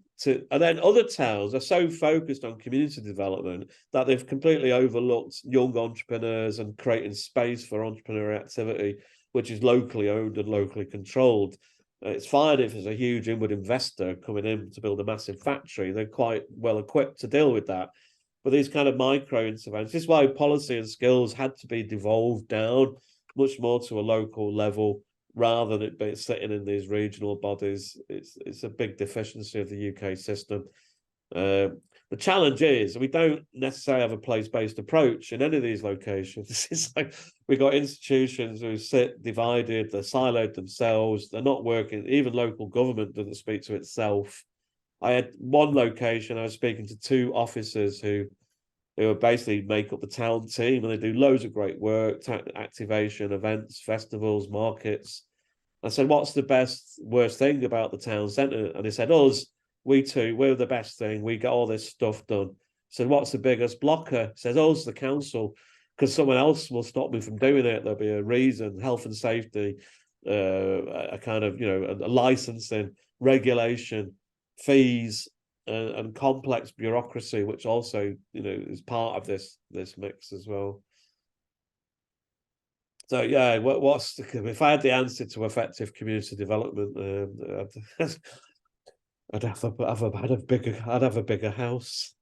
then other towns are so focused on community development that they've completely overlooked young entrepreneurs and creating space for entrepreneurial activity, which is locally owned and locally controlled. It's fine if there's a huge inward investor coming in to build a massive factory. They're quite well equipped to deal with that. But these kind of micro interventions, this is why policy and skills had to be devolved down much more to a local level rather than it being sitting in these regional bodies. It's a big deficiency of the UK system. The challenge is we don't necessarily have a place-based approach in any of these locations. It's like we've got institutions who sit divided, they're siloed themselves, they're not working. Even local government doesn't speak to itself. I had one location, I was speaking to two officers who basically make up the town team, and they do loads of great work, activation, events, festivals, markets. I said, what's the worst thing about the town centre? And he said, us. We're the best thing. We get all this stuff done. So what's the biggest blocker? He says, us, the council, because someone else will stop me from doing it. There'll be a reason, health and safety, a kind of, a licensing, regulation, fees, and complex bureaucracy, which also, is part of this mix as well. So yeah, if I had the answer to effective community development, I'd have a bigger house.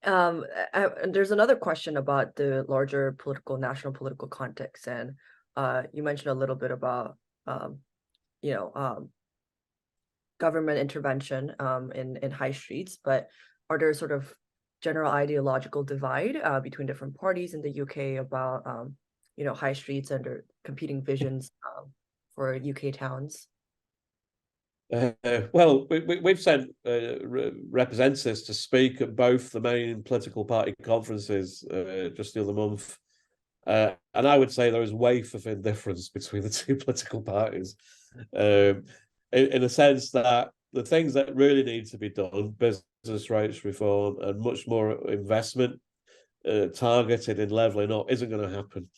There's another question about the larger national political context, and you mentioned a little bit about government intervention in high streets, but are there sort of general ideological divide between different parties in the UK about high streets and their competing visions for UK towns? Well, we've sent representatives to speak at both the main political party conferences just the other month. And I would say there is waif of indifference between the two political parties, in a sense that the things that really need to be done, business rights reform and much more investment targeted in levelling up, isn't going to happen.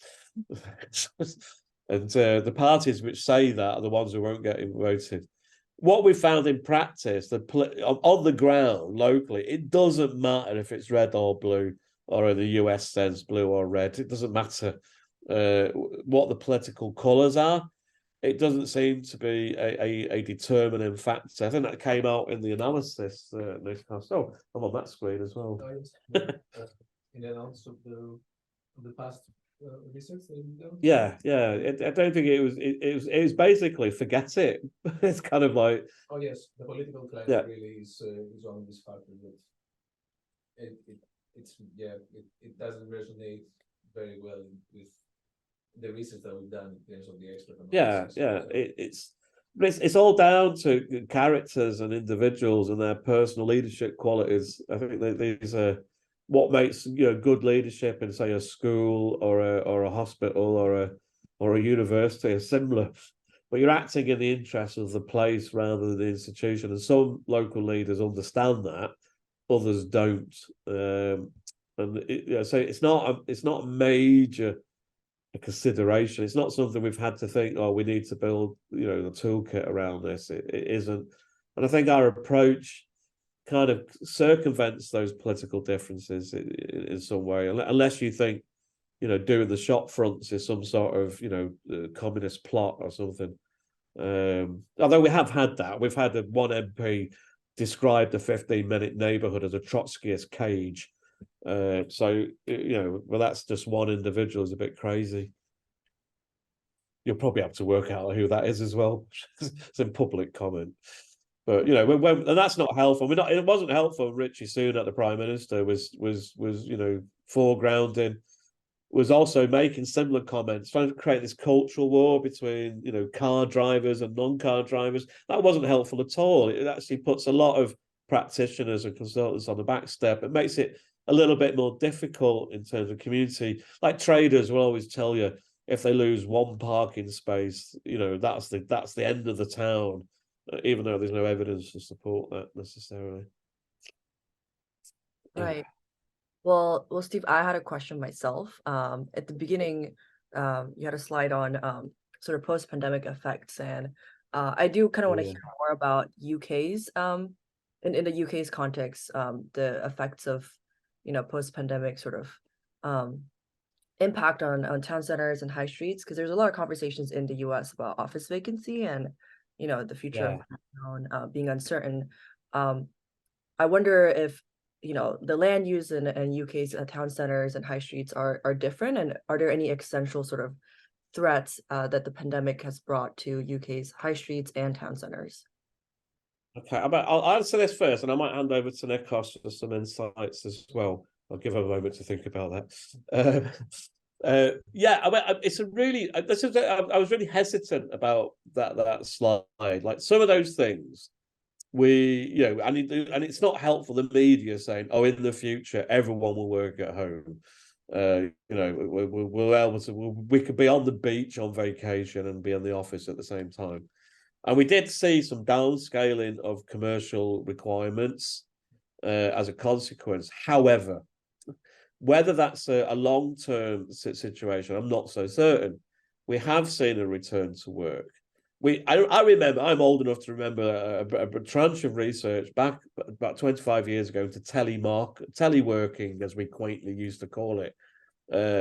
And the parties which say that are the ones who won't get voted. What we found in practice, on the ground locally, it doesn't matter if it's red or blue, or in the US sense, blue or red. It doesn't matter what the political colours are. It doesn't seem to be a determining factor. I think that came out in the analysis. Oh, I'm on that screen as well. In the analysis of the past research. Yeah. I don't think it was. It was basically forget it. It's kind of like. Oh yes, the political climate really is one of these factors that it doesn't resonate very well with the research that we've done in terms of the expert analysis. It's all down to characters and individuals and their personal leadership qualities. I think that these are what makes good leadership in, say, a school or a hospital or or a university are similar, but you're acting in the interest of the place rather than the institution. And some local leaders understand that, others don't. So it's not a major consideration. It's not something we've had to think, oh, we need to build, the toolkit around this. It isn't. And I think our approach kind of circumvents those political differences in some way, unless you think, doing the shop fronts is some sort of, communist plot or something. Although we have had that. We've had one MP describe the 15-minute neighborhood as a Trotskyist cage. So, well, that's just one individual is a bit crazy. You'll probably have to work out who that is as well. It's in public comment. But and that's not helpful. It wasn't helpful. Richie Sunak, the Prime Minister, was foregrounding, was also making similar comments, trying to create this cultural war between car drivers and non-car drivers. That wasn't helpful at all. It actually puts a lot of practitioners and consultants on the back step. It makes it a little bit more difficult in terms of community. Like traders will always tell you, if they lose one parking space, that's the end of the town, even though there's no evidence to support that necessarily. Right. Well, Steve, I had a question myself. At the beginning, you had a slide on sort of post-pandemic effects, and I do kind of want to hear more about UK's in the UK's context, the effects of post-pandemic sort of impact on town centers and high streets, because there's a lot of conversations in the US about office vacancy and the future of town being uncertain. I wonder if the land use in UK's town centers and high streets are different, and are there any essential sort of threats that the pandemic has brought to UK's high streets and town centers? Okay, I'll answer this first, and I might hand over to Nikos for some insights as well. I'll give him a moment to think about that. It's a really. I was really hesitant about that slide. Like some of those things, and it's not helpful. The media saying, "Oh, in the future, everyone will work at home." We could be on the beach on vacation and be in the office at the same time. And we did see some downscaling of commercial requirements as a consequence. However, whether that's a long-term situation, I'm not so certain. We have seen a return to work. I remember, I'm old enough to remember a tranche of research back about 25 years ago into teleworking, as we quaintly used to call it,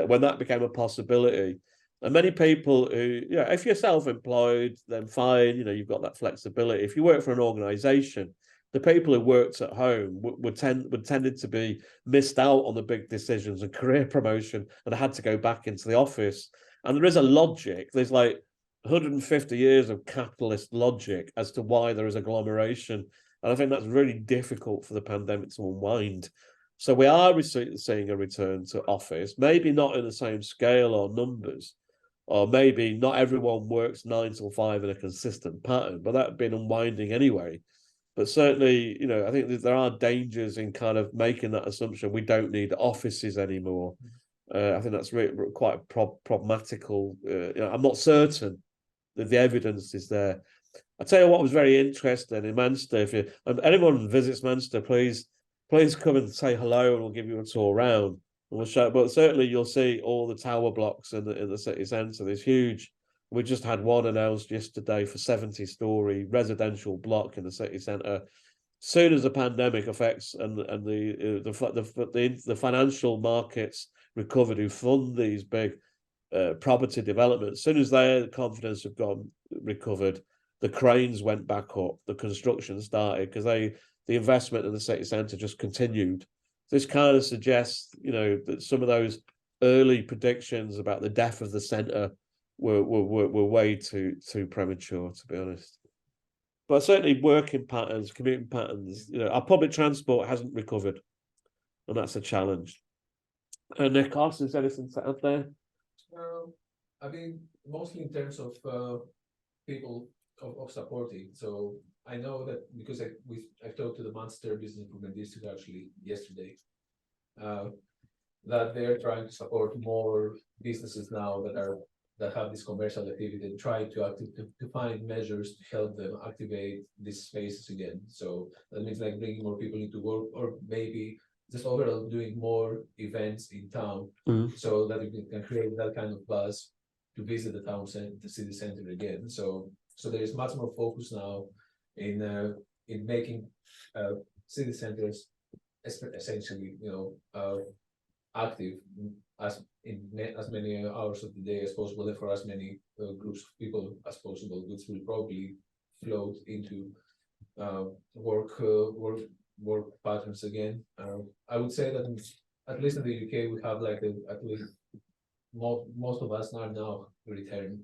when that became a possibility. And many people who, if you're self-employed, then fine, you've got that flexibility. If you work for an organization, the people who worked at home would tended to be missed out on the big decisions and career promotion, and had to go back into the office. And there is a logic. There's like 150 years of capitalist logic as to why there is agglomeration. And I think that's really difficult for the pandemic to unwind. So we are seeing a return to office, maybe not in the same scale or numbers, or maybe not everyone works 9 till 5 in a consistent pattern, but that had been unwinding anyway. But certainly, I think that there are dangers in kind of making that assumption. We don't need offices anymore. I think that's really quite problematical. I'm not certain that the evidence is there. I'll tell you what was very interesting in Manchester. If anyone visits Manchester, please come and say hello, and we'll give you a tour around. And we'll show. But certainly, you'll see all the tower blocks in the city centre. There's huge. We just had one announced yesterday for 70-story residential block in the city centre. Soon as the pandemic affects and the financial markets recovered, who fund these big property developments, as soon as their confidence have recovered, the cranes went back up, the construction started, because the investment in the city centre just continued. This kind of suggests, that some of those early predictions about the death of the centre were way too premature, to be honest. But certainly working patterns, commuting patterns, our public transport hasn't recovered, and that's a challenge. And Nikos, is anything to add there? I mean, mostly in terms of people of supporting. So I know that because I talked to the Manchester Business Improvement District actually yesterday, that they're trying to support more businesses now that are that have this commercial activity and try to find measures to help them activate these spaces again. So that means like bringing more people into work, or maybe just overall doing more events in town, so that we can create that kind of buzz to visit the town center, the city center again. So there is much more focus now in making city centers essentially, active as many hours of the day as possible, and for as many groups of people as possible, which will probably float into work patterns again. I would say that at least in the UK, we have like at least most of us are now return,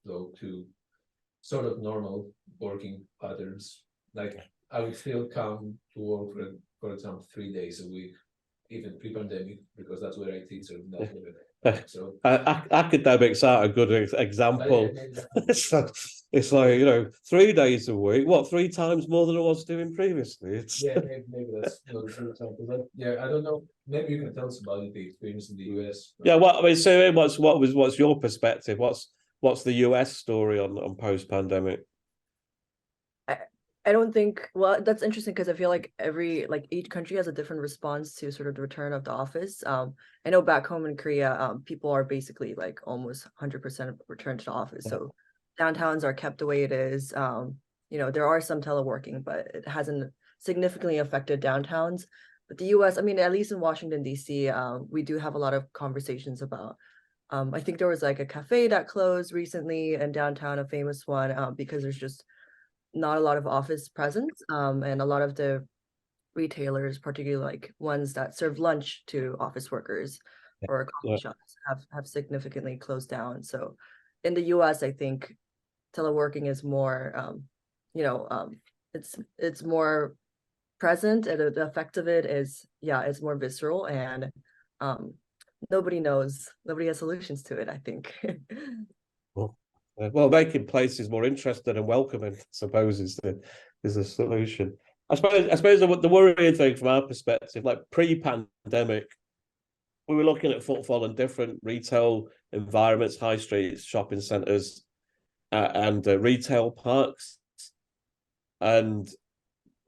though, to sort of normal working patterns. Like I would still come to work for example 3 days a week, even pre-pandemic, because that's where I teach. So Academics are a good example. It's like 3 days a week. What, 3 times more than I was doing previously? Maybe that's not a good example. But yeah, I don't know. Maybe you can tell us about the experience in the US. Yeah, well, I mean, so what's your perspective? What's the US story on post-pandemic? I don't think, well, that's interesting because I feel like each country has a different response to sort of the return of the office. I know back home in Korea, people are basically like almost 100% return to the office. So downtowns are kept the way it is. There are some teleworking, but it hasn't significantly affected downtowns. But the US, I mean, at least in Washington, D.C., we do have a lot of conversations about, I think there was like a cafe that closed recently in downtown, a famous one, because there's just not a lot of office presence, and a lot of the retailers, particularly like ones that serve lunch to office workers or coffee shops, have significantly closed down. So in the US, I think teleworking is more, it's more present, and the effect of it is, it's more visceral, and nobody has solutions to it, I think. Well, making places more interesting and welcoming, I suppose, is the solution. I suppose the worrying thing from our perspective, like pre-pandemic, we were looking at footfall in different retail environments, high streets, shopping centres, and retail parks. And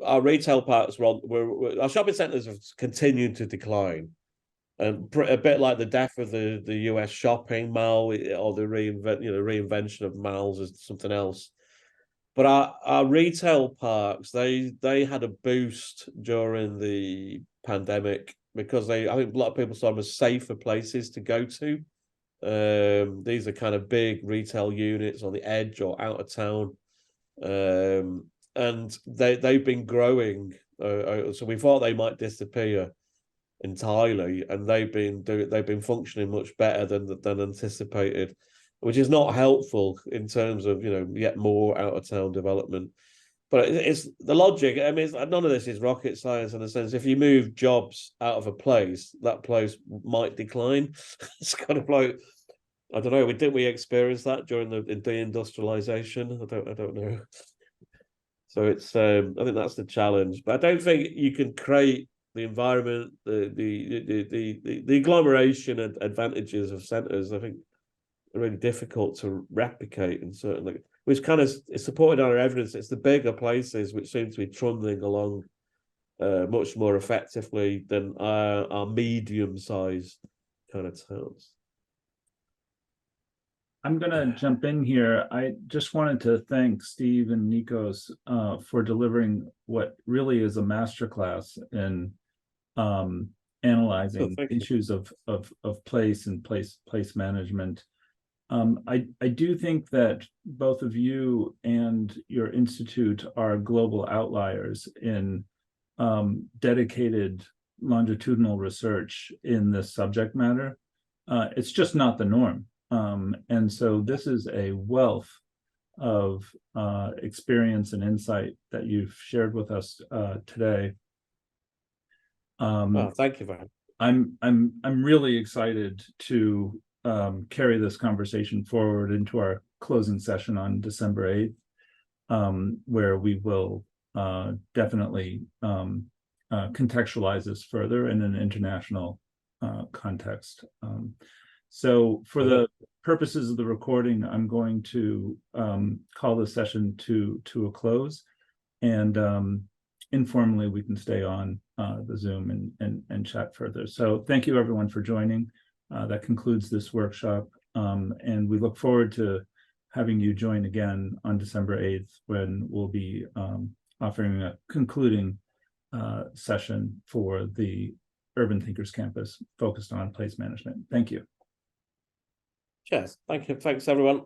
our retail parks our shopping centres have continued to decline. And a bit like the death of the US shopping mall, or the reinvention of malls as something else. But our retail parks, they had a boost during the pandemic because I think a lot of people saw them as safer places to go to. These are kind of big retail units on the edge or out of town, and they've been growing. So we thought they might disappear entirely, and they've been functioning much better than anticipated, which is not helpful in terms of yet more out of town development. But it's the logic. I mean, none of this is rocket science in a sense. If you move jobs out of a place, that place might decline. It's kind of like, I don't know. Didn't we experience that during the deindustrialization? I don't know. So it's I think that's the challenge. But I don't think you can create the environment, the agglomeration and advantages of centres. I think are really difficult to replicate, and certainly, which kind of is supported on our evidence. It's the bigger places which seem to be trundling along much more effectively than our medium-sized kind of towns. I'm going to jump in here. I just wanted to thank Steve and Nikos for delivering what really is a masterclass in analyzing issues of place and place management. I do think that both of you and your institute are global outliers in dedicated longitudinal research in this subject matter. It's just not the norm. And so this is a wealth of experience and insight that you've shared with us today. Thank you very much. I'm really excited to carry this conversation forward into our closing session on December 8th, where we will definitely contextualize this further in an international context. So for purposes of the recording, I'm going to call the session to a close, and informally we can stay on the Zoom and chat further. So thank you everyone for joining. That concludes this workshop, and we look forward to having you join again on December 8th, when we'll be offering a concluding session for the Urban Thinkers Campus focused on place management. Thank you. Cheers. Thank you. Thanks, everyone.